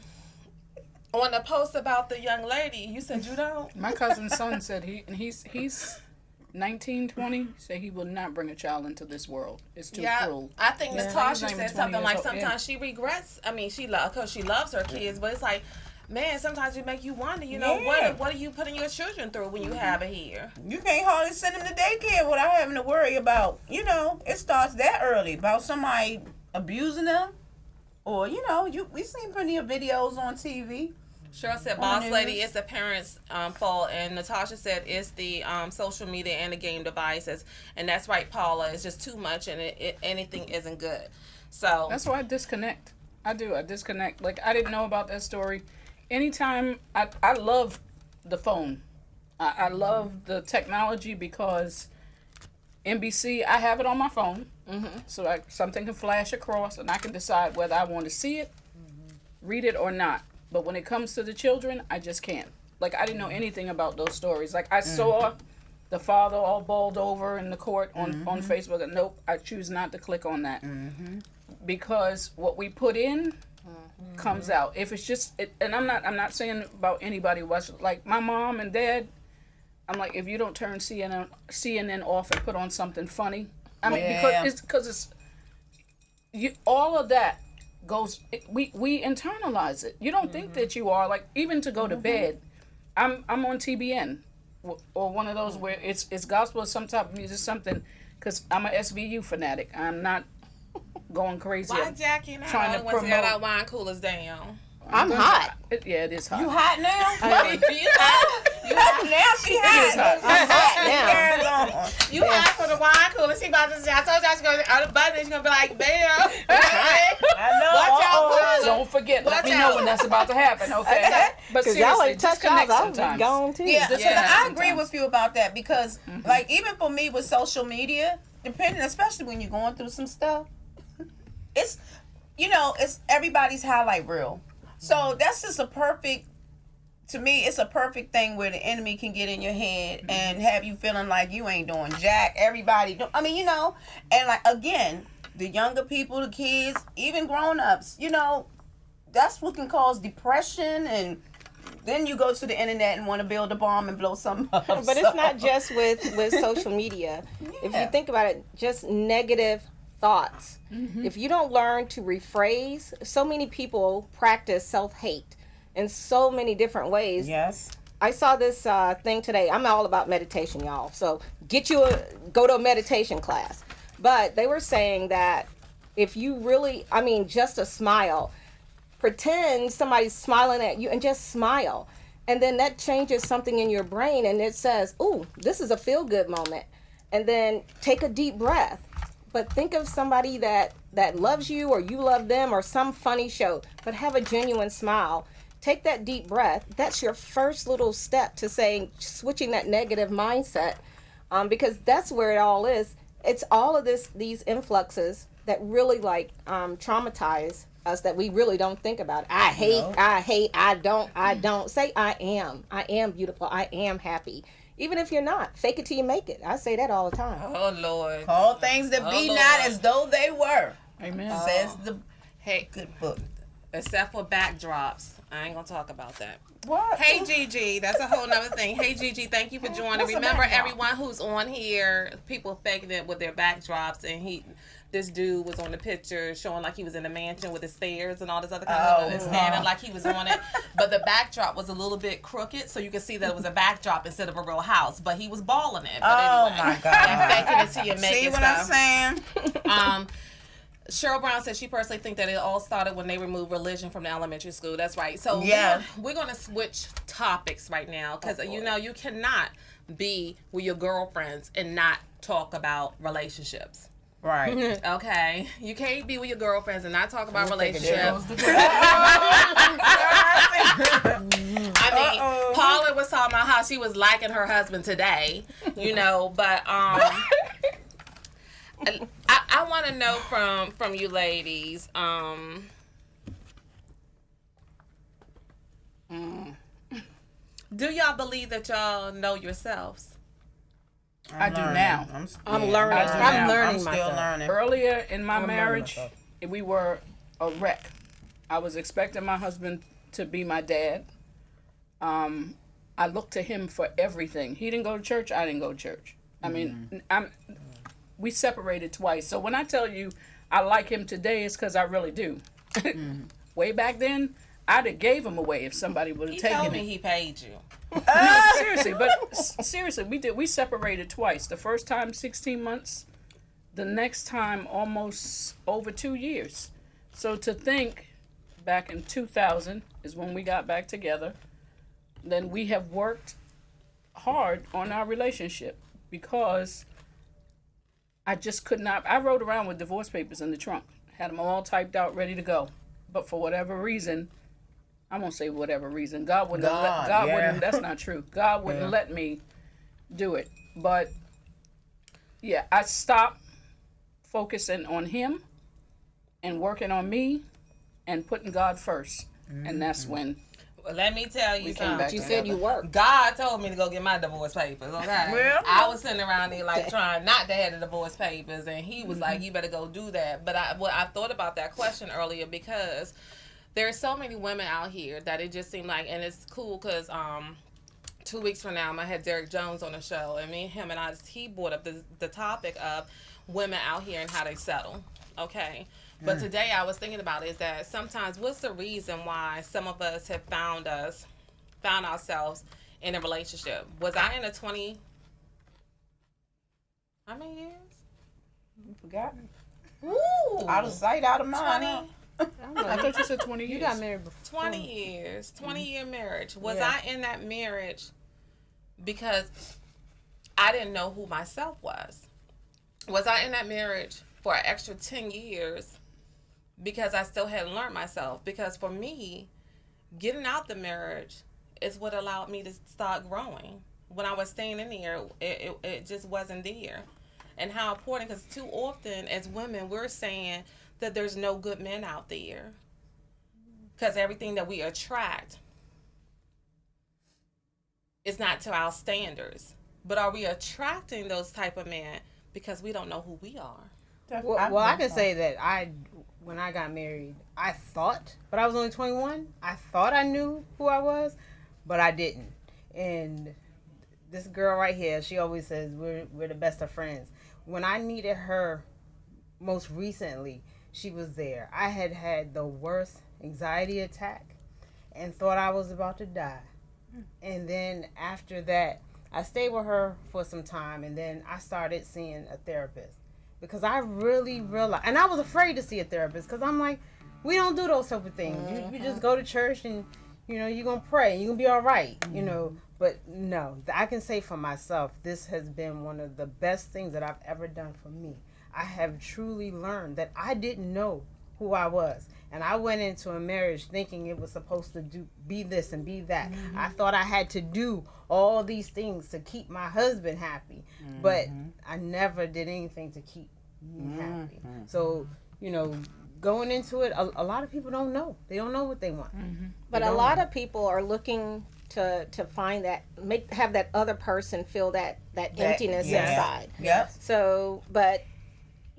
on the post about the young lady. You said you don't? My cousin's son said he's 19, 20, said he will not bring a child into this world. It's too cruel. I think Natasha said something like sometimes she regrets. I mean, because she loves her kids, but it's like, man, sometimes it make you wonder, what are you putting your children through when you have it here? You can't hardly send them to daycare without having to worry about, it starts that early, about somebody abusing them. Or, we've seen plenty of videos on TV. Cheryl said, boss lady, it's the parents' fault. And Natasha said, it's the social media and the game devices. And that's right, Paula. It's just too much and anything isn't good. So that's why I disconnect. I disconnect. Like, I didn't know about that story. Anytime, I love the phone. I love the technology because NBC, I have it on my phone. Mm-hmm. So something can flash across and I can decide whether I want to see it, read it or not. But when it comes to the children, I just can't. Like, I didn't know anything about those stories. Like, I saw the father all balled over in the court on Facebook, and nope, I choose not to click on that. Because what we put in comes out. If it's just, and I'm not saying about anybody watch, like my mom and dad, I'm like, if you don't turn CNN off and put on something funny, I mean, because it's all of that goes, we internalize it. You don't think that you are, like, even to go to bed, I'm on TBN or one of those where it's gospel or some type of music, something, because I'm a SVU fanatic. I'm not going crazy. Why Jackie and I trying to once got promote. our wine coolers down? I'm hot. Yeah, it is hot. You hot now? You hot? You hot now? She hot. I'm hot now. You hot for the wine cooler? She about to say, I told y'all she's gonna on the button. She's gonna be like, bam. I know. Watch out, Don't forget. Let Watch me know out. when that's about to happen, okay? But Because y'all seriously, ain't touch disconnect y'all, I was sometimes. gone too. Yeah, Yeah, I agree sometimes. with you about that because, like, even for me with social media, depending, especially when you're going through some stuff, it's, it's everybody's highlight reel. So that's just to me, it's a perfect thing where the enemy can get in your head and have you feeling like you ain't doing jack. Everybody do. I mean, and like, again, the younger people, the kids, even grown-ups, that's what can cause depression, and then you go to the internet and want to build a bomb and blow something up. But it's not just with social media. If you think about it, just negative thoughts. If you don't learn to rephrase, so many people practice self-hate in so many different ways. Yes. I saw this thing today. I'm all about meditation, y'all. So go to a meditation class. But they were saying that if you really, just a smile, pretend somebody's smiling at you and just smile. And then that changes something in your brain and it says, ooh, this is a feel-good moment. And then take a deep breath. But think of somebody that loves you or you love them or some funny show, but have a genuine smile. Take that deep breath. That's your first little step to saying, switching that negative mindset, because that's where it all is. It's all of these influxes that really traumatize us that we really don't think about. I hate, I don't. Say I am beautiful, I am happy. Even if you're not, fake it till you make it. I say that all the time. Oh, Lord. Call things that be Lord. not as though they were. Amen. Says the Hey, good book. except for backdrops. I ain't gonna talk about that. What? Hey Gigi, that's a whole nother thing. Hey Gigi, thank you for joining. What's a Remember, backdrop? everyone who's on here, people faking it with their backdrops, and this dude was on the picture showing like he was in a mansion with the stairs and all this other kind of stuff, and standing like he was on it, but the backdrop was a little bit crooked, so you could see that it was a backdrop instead of a real house, but he was balling it. But anyway, my God. and faking it till you make See it. what I'm saying? Cheryl Brown said she personally thinks that it all started when they removed religion from the elementary school. That's right. So Yeah. we're going to switch topics right now because, you cannot be with your girlfriends and not talk about relationships. Right. Okay? You can't be with your girlfriends and not talk about relationships. Paula was talking about how she was liking her husband today, but I want to know from you ladies. Do y'all believe that y'all know yourselves? I do now. I'm learning. I do I'm now. learning still myself. learning. Earlier in my learning marriage, myself. we were a wreck. I was expecting my husband to be my dad. I looked to him for everything. He didn't go to church. I didn't go to church. I mean, we separated twice. So when I tell you I like him today, it's because I really do. Way back then, I'd have gave him away if somebody would have He taken told it. me he paid you. No, seriously, we separated twice. The first time 16 months, the next time almost over 2 years. So to think back in 2000 is when we got back together, then we have worked hard on our relationship because I just could not. I rode around with divorce papers in the trunk, had them all typed out, ready to go. But for whatever reason, I won't say whatever reason. God wouldn't. Wouldn't. That's not true. God wouldn't let me do it. But yeah, I stopped focusing on him and working on me and putting God first, and that's when Well, let me tell you We came something. back You said you worked. God told me to go get my divorce papers, okay? Well. I was sitting around there like trying not to have the divorce papers, and he was like, you better go do that. But I thought about that question earlier because there's so many women out here that it just seemed like, and it's cool because 2 weeks from now I had Derek Jones on the show, and he brought up the topic of women out here and how they settle, okay? But today I was thinking about is that sometimes what's the reason why some of us have found ourselves in a relationship? Was I in a 20? How many years? You forgot. Ooh, Out of sight, out of mind. 20, I thought you said 20 years. You got married before. 20 years, 20-year marriage. Was Yeah. I in that marriage because I didn't know who myself was? Was I in that marriage for an extra 10 years because I still hadn't learned myself? Because for me, getting out the marriage is what allowed me to start growing. When I was staying in there, it just wasn't there. And how important, because too often as women, we're saying that there's no good men out there. Because everything that we attract is not to our standards. But are we attracting those type of men because we don't know who we are? Well, I can say that when I got married, I thought, but I was only 21. I thought I knew who I was, but I didn't. And this girl right here, she always says we're the best of friends. When I needed her most recently, she was there. I had the worst anxiety attack and thought I was about to die. And then after that, I stayed with her for some time, and then I started seeing a therapist. Because I really realized, and I was afraid to see a therapist because I'm like, we don't do those type of things. You just go to church and, you're going to pray and you're going to be all right, But no, I can say for myself, this has been one of the best things that I've ever done for me. I have truly learned that I didn't know who I was. And I went into a marriage thinking it was supposed to be this and be that. I thought I had to do all these things to keep my husband happy. But I never did anything to keep me happy. So, going into it, a lot of people don't know. They don't know what they want. But a lot of people are looking to find that, have that other person fill that emptiness inside. Yep. So, but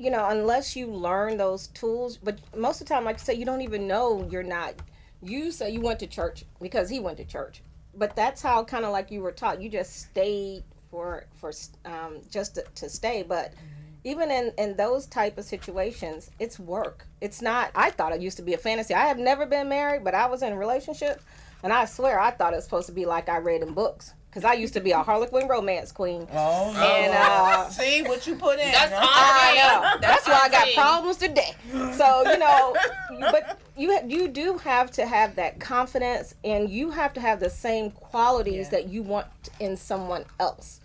unless you learn those tools, but most of the time, like I say, you don't even know you're not. You say you went to church because he went to church, but that's how kind of like you were taught. You just stayed for just to stay. But even in those type of situations, it's work. It's not. I thought it used to be a fantasy. I have never been married, but I was in a relationship, and I swear I thought it was supposed to be like I read in books. Because I used to be a Harlequin romance queen. Oh, no. And, see what you put in. That's I know. That's why I got auntie. problems today. So, but you do have to have that confidence, and you have to have the same qualities that you want in someone else.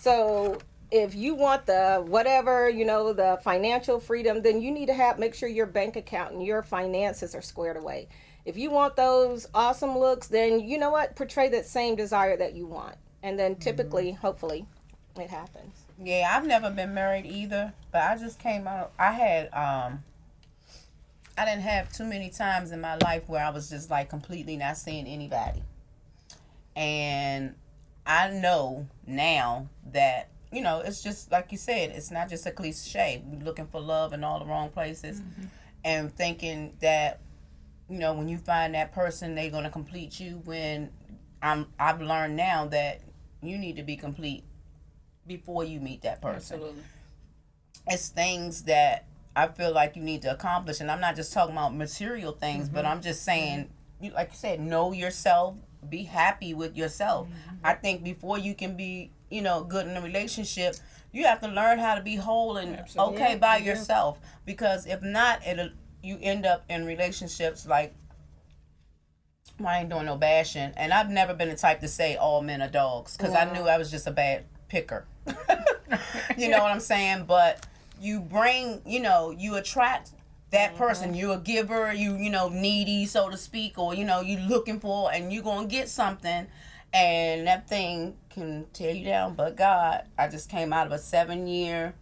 So if you want the whatever, the financial freedom, then you need to make sure your bank account and your finances are squared away. If you want those awesome looks, then you know what? Portray that same desire that you want. And then typically, hopefully, it happens. Yeah, I've never been married either, but I just came out. I didn't have too many times in my life where I was just like completely not seeing anybody. And I know now that, it's just like you said, it's not just a cliche. We're looking for love in all the wrong places and thinking that, when you find that person, they're going to complete you. When I've learned now that you need to be complete before you meet that person. Absolutely. It's things that I feel like you need to accomplish. And I'm not just talking about material things, but I'm just saying, like you said, know yourself, be happy with yourself. I think before you can be, good in a relationship, you have to learn how to be whole and okay by yourself. Because if not, you end up in relationships like, I ain't doing no bashing. And I've never been the type to say all men are dogs, because I knew I was just a bad picker. You know what I'm saying? But you bring, you attract that person. You're a giver, you needy, so to speak, or, you looking for, and you're going to get something. And that thing can tear you down. But God, I just came out of a 7-year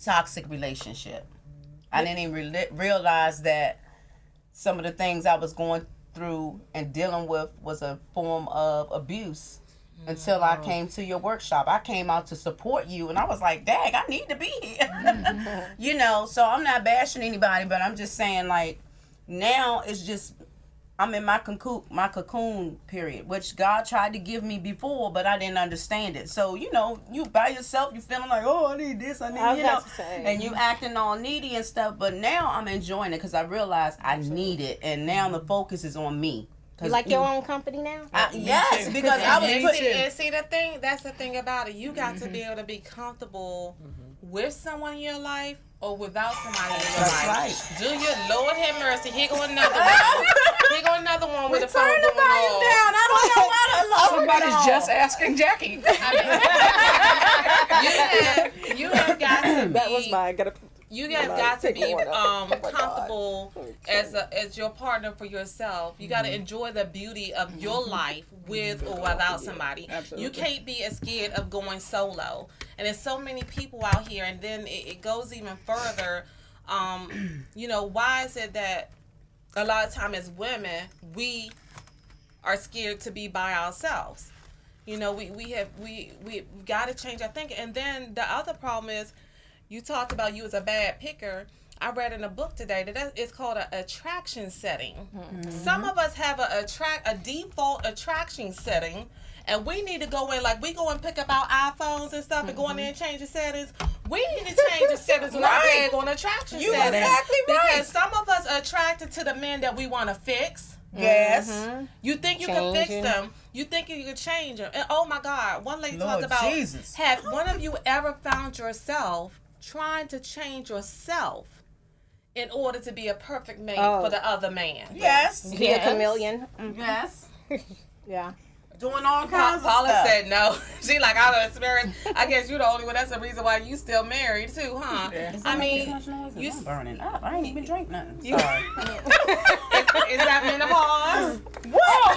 toxic relationship. I didn't even realize that some of the things I was going through and dealing with was a form of abuse until I came to your workshop. I came out to support you, and I was like, dang, I need to be here. You know, so I'm not bashing anybody, but I'm just saying, like, now it's just, I'm in my cocoon period, which God tried to give me before, but I didn't understand it. So, you know, you by yourself, you feeling like, oh, I need this, I need, you know, and you acting all needy and stuff. But now I'm enjoying it because I realize I need it, and now the focus is on me. You like your own company now? Yes, because I was putting. And see the thing, that's the thing about it. You got to be able to be comfortable with someone in your life or without somebody in your life. Right. Do your Lord have mercy. Here go another one. Here go another one with a phone Turn the going volume off. down. I don't know why the alarm Somebody's just asking Jackie. You have got to be. That was mine. You have got to be comfortable as your partner for yourself. You got to enjoy the beauty of your life with or without somebody. Absolutely. You can't be as scared of going solo. And there's so many people out here, and then it goes even further. You know, why is it that a lot of time as women we are scared to be by ourselves? You know, we got to change our thinking. And then the other problem is, you talked about you as a bad picker. I read in a book today that it's called an attraction setting. Some of us have a default attraction setting, and we need to go in, like we go and pick up our iPhones and stuff and go in there and change the settings. We need to change the settings when I beg on attraction You setting. exactly right. Because some of us are attracted to the men that we want to fix. Yes. You think you can fix them. You think you can change them. And oh my God, one lady talked about, have one of you ever found yourself trying to change yourself in order to be a perfect mate for the other man? Yes. Be a chameleon. Yes. Yeah. Doing all kinds of Paula stuff. said no. She like, I don't experience. I guess you're the only one. That's the reason why you still married too, huh? Yeah. I mean, you burning up. I ain't even drink nothing. You- Sorry. is that menopause? Whoa!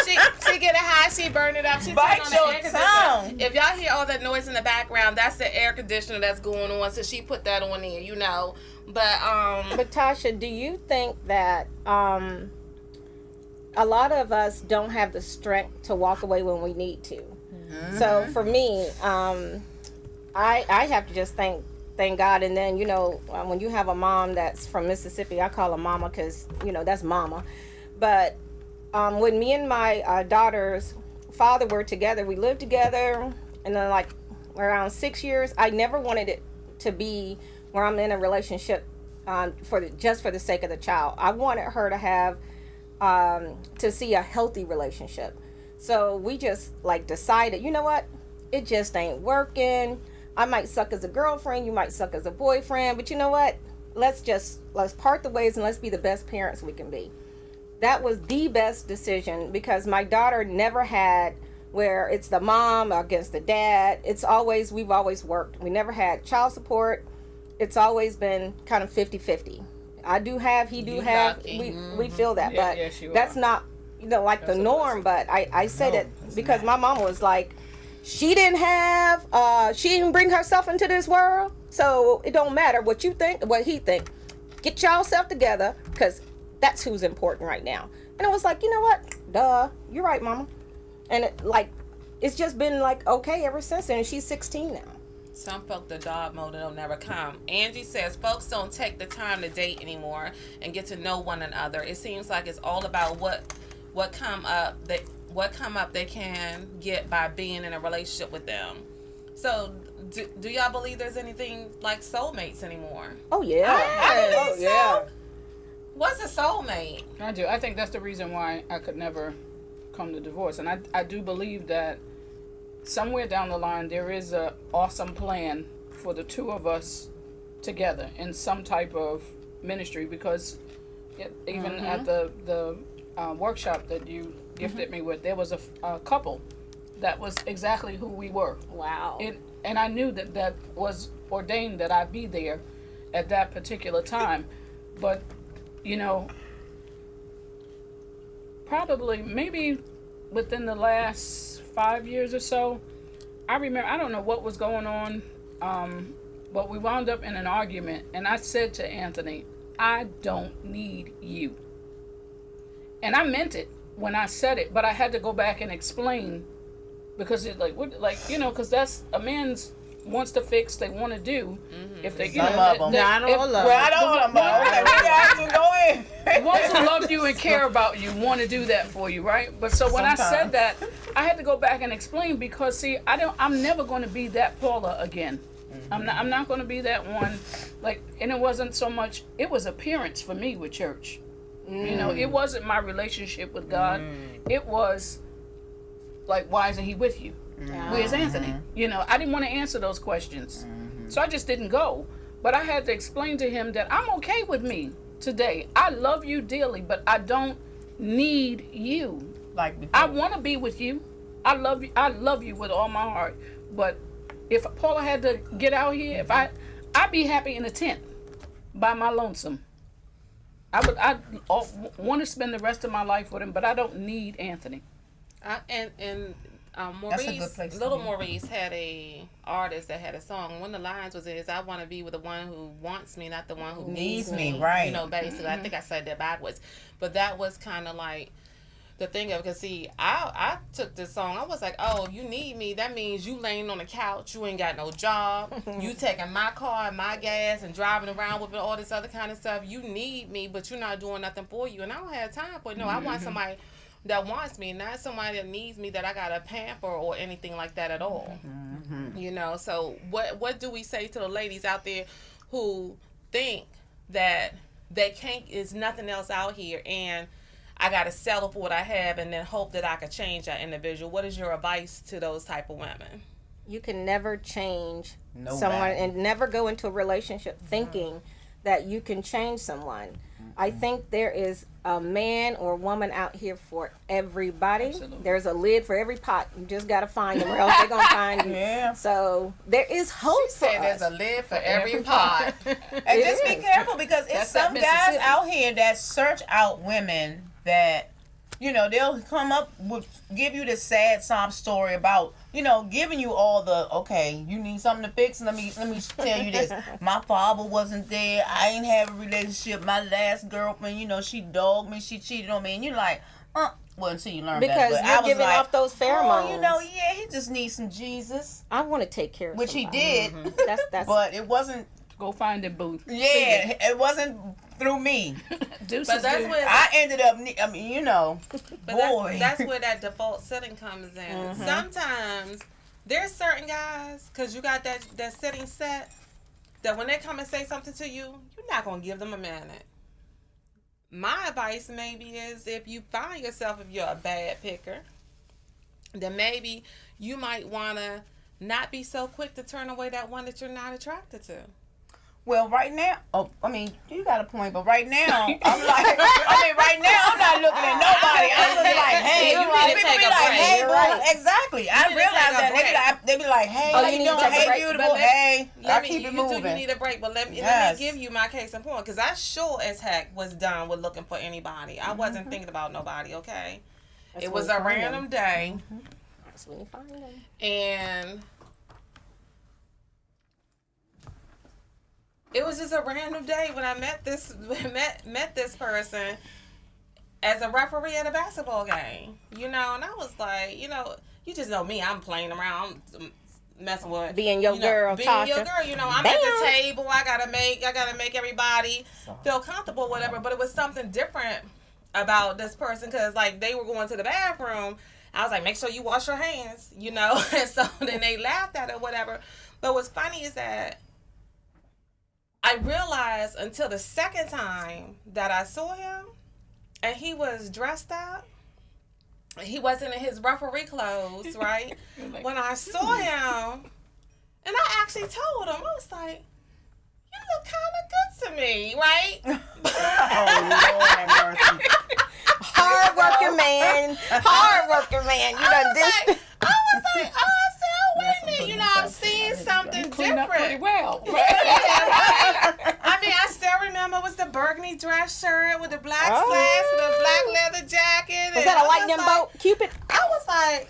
She get it high, she burn it up. She Bite turn on the your air conditioner. tongue. If y'all hear all that noise in the background, that's the air conditioner that's going on. So she put that on there, you know. But Tasha, do you think that a lot of us don't have the strength to walk away when we need to? So for me, I have to just thank God. And then, you know, when you have a mom that's from Mississippi, I call her mama because, you know, that's mama. But when me and my daughter's father were together, we lived together, and then like around 6 years, I never wanted it to be where I'm in a relationship just for the sake of the child. I wanted her to have to see a healthy relationship. So we just like decided, you know what, it just ain't working. I might suck as a girlfriend, you might suck as a boyfriend, but you know what, let's part the ways and let's be the best parents we can be. That was the best decision, because my daughter never had where it's the mom against the dad. We've always worked. We never had child support. It's always been kind of 50-50. I do have, he do have. Lucky. We feel that, Yeah, but yes, you that's are. not, you know, like the norm. But I said it because my mama was like, she didn't bring herself into this world, so it don't matter what you think, what he think. Get y'allself together, because that's who's important right now. And I was like, you know what? Duh, you're right, mama. And it's just been like okay ever since. And she's 16 now. Some folk, the dog mode will never come. Angie says folks don't take the time to date anymore and get to know one another. It seems like it's all about what come up they can get by being in a relationship with them. So do y'all believe there's anything like soulmates anymore? Oh yeah. I believe yeah. What's a soulmate? I do. I think that's the reason why I could never come to divorce. And I do believe that somewhere down the line there is a awesome plan for the two of us together in some type of ministry, because even at the workshop that you gifted me with, there was a couple that was exactly who we were. Wow. And I knew that was ordained that I be there at that particular time. But you know, probably maybe within the last 5 years or so, I remember, I don't know what was going on, but we wound up in an argument, and I said to Anthony, I don't need you. And I meant it when I said it, but I had to go back and explain because it's like, what, like, you know, because that's a man's wants to fix, they want to do. If they, you know, Not all of them. Well, I don't know. Okay, we got to go in. ones who love you and care about you want to do that for you, right? But so when I said that, I had to go back and explain because see, I'm never going to be that Paula again. I'm not going to be that one. Like, and it wasn't so much. It was appearance for me with church. You know, it wasn't my relationship with God. It was like, why isn't he with you? Where's Anthony? You know, I didn't want to answer those questions. So I just didn't go. But I had to explain to him that I'm okay with me today. I love you dearly, but I don't need you. Like before. I want to be with you. I love you with all my heart. But if Paula had to get out here, I'd be happy in a tent by my lonesome. I want to spend the rest of my life with him, but I don't need Anthony. Maurice, little Maurice had a artist that had a song. One of the lines was I want to be with the one who wants me, not the one who needs me. Right. You know, basically. I think I said that backwards. But that was kind of like the thing of, because see, I took this song, I was like, oh, you need me, that means you laying on the couch, you ain't got no job, you taking my car and my gas and driving around with all this other kind of stuff, you need me, but you're not doing nothing for you, and I don't have time for it. No, I want somebody that wants me, not somebody that needs me that I gotta pamper or anything like that at all. You know, so what do we say to the ladies out there who think that they can't, is nothing else out here, and I got to settle for what I have and then hope that I could change that individual? What is your advice to those type of women? You can never change someone and never go into a relationship thinking that you can change someone. I think there is a man or woman out here for everybody. Absolutely. There's a lid for every pot. You just got to find them or else they're going to find you. Yeah. So there is hope for us. There's a lid for every pot. And just be careful because it's some guys out here that search out women that, you know, they'll come up with, give you this sad sob story about, you know, giving you all the, okay, you need something to fix. Let me tell you this. My father wasn't there. I ain't have a relationship. My last girlfriend, you know, she dogged me. She cheated on me. And you're like, well, until you learn because better. But you're giving off those pheromones. Oh, you know, yeah, he just needs some Jesus. I want to take care of which somebody. he did. That's but it wasn't. Go find it, boo. Yeah, it wasn't through me. But that's where I ended up, I mean, you know, boy. That's where that default setting comes in. Sometimes there's certain guys, because you got that setting set, that when they come and say something to you, you're not going to give them a minute. My advice maybe is, if you find yourself, if you're a bad picker, then maybe you might want to not be so quick to turn away that one that you're not attracted to. Well, right now, you got a point, but right now, right now, I'm not looking at nobody. I'm just like, hey, you need to take a break. Hey, Right. Exactly. I realize that. They be like, hey, how you doing? Hey, beautiful. Hey, I keep it moving. You need a break, but let me give you my case in point, because I sure as heck was done with looking for anybody. I wasn't thinking about nobody, okay? It was a random day. That's when you find them. And it was just a random day when I met this person as a referee at a basketball game, you know, and I was like, you know, you just know me, I'm playing around, I'm messing with being your girl, Tasha. Being your girl, you know, I'm at the Bam. table, I gotta make everybody feel comfortable, whatever. But it was something different about this person, because like they were going to the bathroom. I was like, make sure you wash your hands, you know. And so then they laughed at it or whatever. But what's funny is that I realized until the second time that I saw him, and he was dressed up. He wasn't in his referee clothes, right? When I saw him, and I actually told him, I was like, you look kind of good to me, right? Oh, Lord have mercy. Hard-working man. You done this. I was like, wait a minute, you know, I'm seeing something Clean up pretty different. well. Yeah, right? I mean, I still remember it was the burgundy dress shirt with the black slacks and the black leather jacket. Is that a lightning bolt, Cupid? I was like,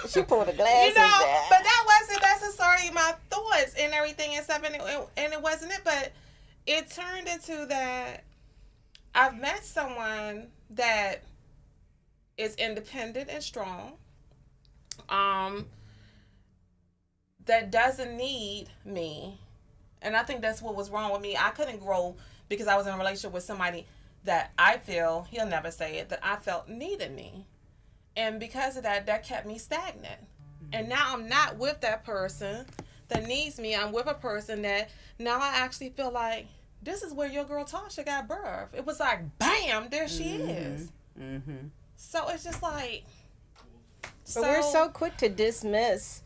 She pulled the glasses you know, down. but that wasn't necessarily my thoughts and everything and stuff, and it wasn't it, but it turned into that I've met someone that is independent and strong. That doesn't need me. And I think that's what was wrong with me. I couldn't grow because I was in a relationship with somebody that I feel, he'll never say it, that I felt needed me. And because of that, that kept me stagnant. And now I'm not with that person that needs me. I'm with a person that now I actually feel like this is where your girl Tasha got birth. It was like, bam, there she is. Mm-hmm. So it's just like... But we're so quick to dismiss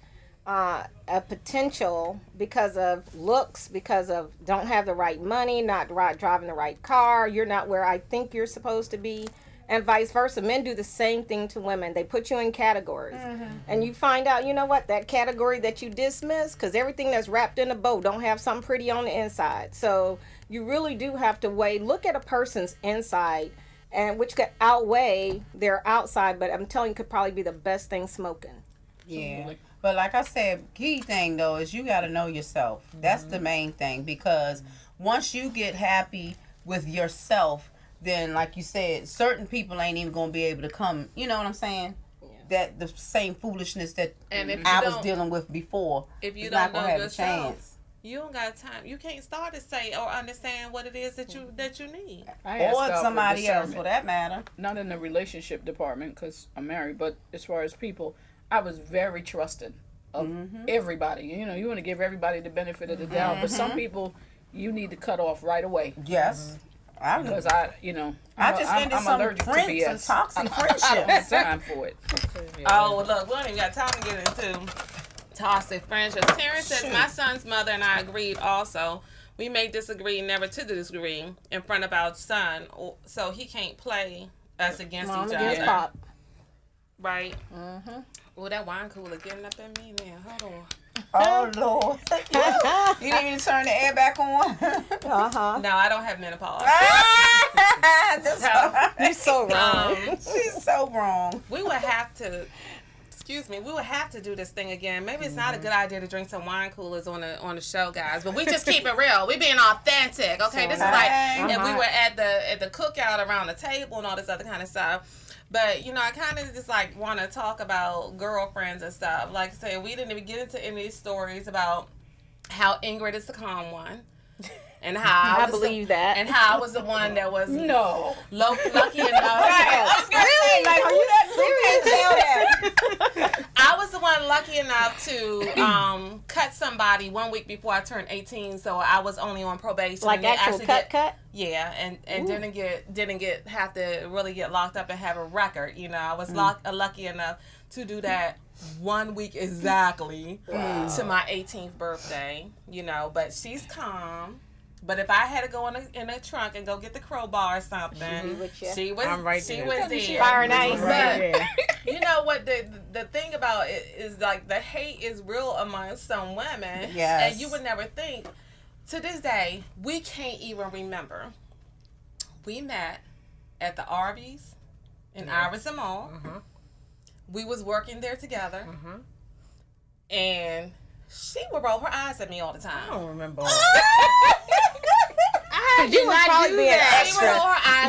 a potential because of looks, because of don't have the right money, not driving the right car, you're not where I think you're supposed to be, and vice versa. Men do the same thing to women. They put you in categories, and you find out, you know what, that category that you dismiss, because everything that's wrapped in a bow don't have something pretty on the inside. So you really do have to look at a person's inside, and which could outweigh their outside, but I'm telling you, could probably be the best thing smoking. Yeah. But like I said, key thing though is you got to know yourself. That's the main thing, because once you get happy with yourself, then like you said, certain people ain't even going to be able to come, you know what I'm saying? Yeah. That the same foolishness that I was dealing with before. If you don't know yourself, you don't got time. You can't start to say or understand what it is that you need. Or somebody else for that matter. Not in the relationship department because I'm married, but as far as people, I was very trusting of everybody. You know, you want to give everybody the benefit of the doubt, but some people you need to cut off right away. Yes. Because I just ended some friends, some toxic friendships. I don't have time for it. Oh, look, we don't even got time to get into toxic friendships. Terrence says, my son's mother and I agreed also. We may disagree, never to disagree, in front of our son, so he can't play us against each other. Pop. Right? Oh, that wine cooler getting up in me now. Hold on. Oh, Lord. You didn't even turn the air back on? No, I don't have menopause. You're so wrong. She's so wrong. We would have to... we would have to do this thing again. Maybe it's not a good idea to drink some wine coolers on the show, guys. But we just keep it real. We being authentic, okay? This is like if we were at the cookout around the table and all this other kind of stuff. But, you know, I kind of just, like, want to talk about girlfriends and stuff. Like I said, we didn't even get into any of these stories about how Ingrid is the calm one. And how I believe that. And how I was the one that was lucky enough. I was going to say, like, who can't tell that? I was the one lucky enough to cut somebody 1 week before I turned 18, so I was only on probation. Like actual cut? Yeah, and didn't have to really get locked up and have a record. You know, I was lucky enough to do that 1 week exactly to my 18th birthday. You know, but she's calm. But if I had to go in a trunk and go get the crowbar or something, she was there. Fire and ice. But you know what? The thing about it is, like, the hate is real among some women. Yes. And you would never think. To this day, we can't even remember. We met at the Arby's in Iverson Mall. We was working there together. And she would roll her eyes at me all the time. I don't remember. You were probably being extra.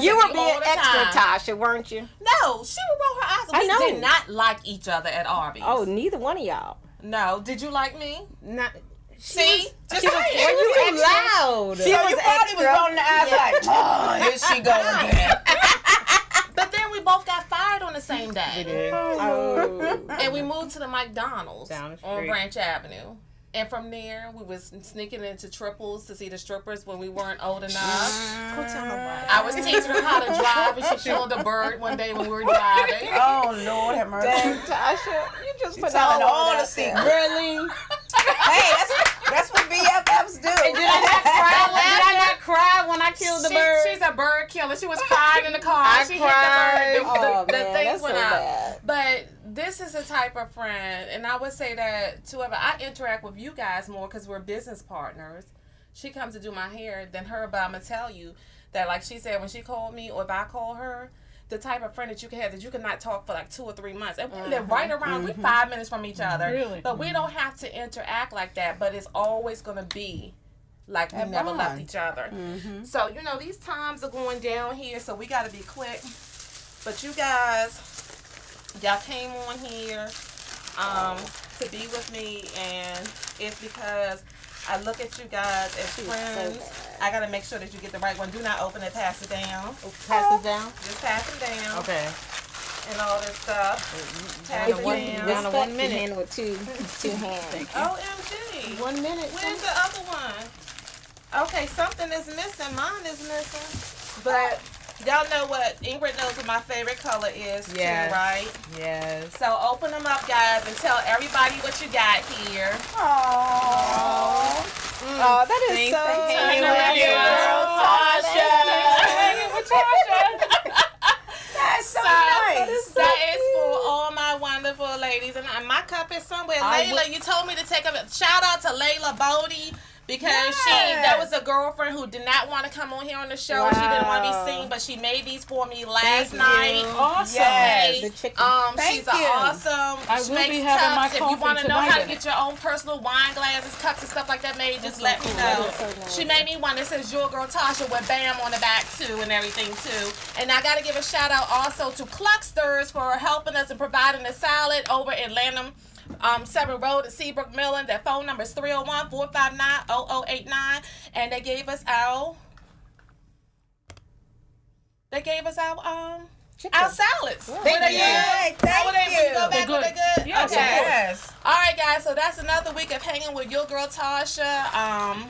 You were being extra, Tasha, weren't you? No, she would roll her eyes. We did not like each other at Arby's. Oh, neither one of y'all. No. Did you like me? Not. See? Just were you too loud? She was probably was rolling the eyes like, oh, here she go again. But then we both got fired on the same day. We did. And we moved to the McDonald's Down the on street. Branch Avenue. And from there, we was sneaking into Triples to see the strippers when we weren't old enough. Go tell nobody. I was teaching her how to drive, and she killed a bird one day when we were driving. Oh, Lord have mercy. Dang, Tasha, you just put Telling all the that there. secrets. Really? Hey, that's what BFFs do. Did I not cry when I killed the bird? She's a bird killer. She was crying in the car. I she cried. hit the bird. Oh, The man, things that's went so out. bad. But this is the type of friend, and I would say that to whoever I interact with you guys more because we're business partners. She comes to do my hair than her, but I'm gonna tell you that, like she said, when she called me or if I call her, the type of friend that you can have that you cannot talk for like 2 or 3 months. And we live right around, we're 5 minutes from each other. Really? But we don't have to interact like that. But it's always gonna be like we That never left bond. each other. So, you know, these times are going down here, so we got to be quick. But you guys, y'all came on here to be with me, and it's because I look at you guys as friends. I got to make sure that you get the right one. Do not open it, pass it down. Pass it down. Just pass it down. Okay. And all this stuff. Pass Down it to one, down. down to 1 minute. Hand with two hands. Thank you. OMG. 1 minute. Where's the other one? Okay, something is missing. Mine is missing. But y'all know what? Ingrid knows what my favorite color is Yes. too, right? Yes. So open them up, guys, and tell everybody what you got here. Aww. Oh, that is so Hanging Hanging with your girl, Tasha. Hanging with Tasha. That's so So, nice. that is for all my wonderful ladies. And my cup is somewhere. Layla, you told me to take a shout out to Layla Bodie. Because that was a girlfriend who did not want to come on here on the show. She didn't want to be seen, but she made these for me last night. Awesome. Yes. The chicken. She's an you. awesome. I She will makes be having my cups. If you coffee want to know how to tonight. get your own personal wine glasses, cups, and stuff like that made, just let me cool. know. That is so nice. She made me one that says Your Girl Tasha with BAM on the back too and everything too. And I got to give a shout out also to Clucksters for helping us and providing the salad over in Lanham 7 Road at Seabrook, Maryland. Their phone number is 301-459-0089. And they gave us our Chicken. our salads. Thank Were they you. good? Thank Were they, when you go you. back, were they good? Yes, Okay. Yes. All right, guys. So that's another week of hanging with Your Girl Tasha.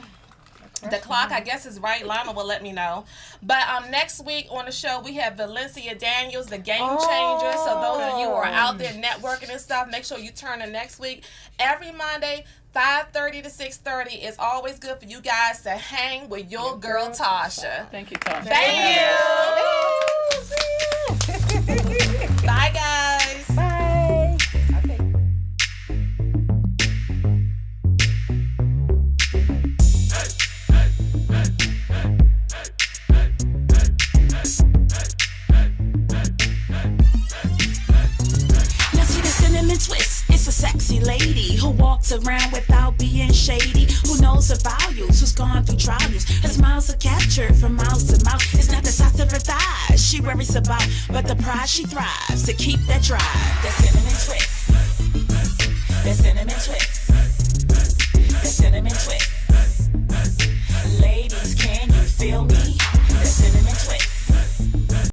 The clock, I guess, is right. Lana will let me know. But next week on the show, we have Valencia Daniels, the Game Changer. So those of you who are out there networking and stuff, make sure you turn in next week. Every Monday, 5:30 to 6:30 is always good for you guys to hang with Your Girl Tasha. Thank you, Tasha. Thank you. Bye, guys. Bye. Okay. Now see the cinnamon twist. It's a sexy lady who walks around without being shady, who knows her values, who's gone through trials. Her smiles are captured from mouth to mouth. It's not the size of her thighs she worries about, but the pride she thrives to keep that drive. That cinnamon twist. That cinnamon twist. That cinnamon twist. Ladies, can you feel me? That cinnamon twist.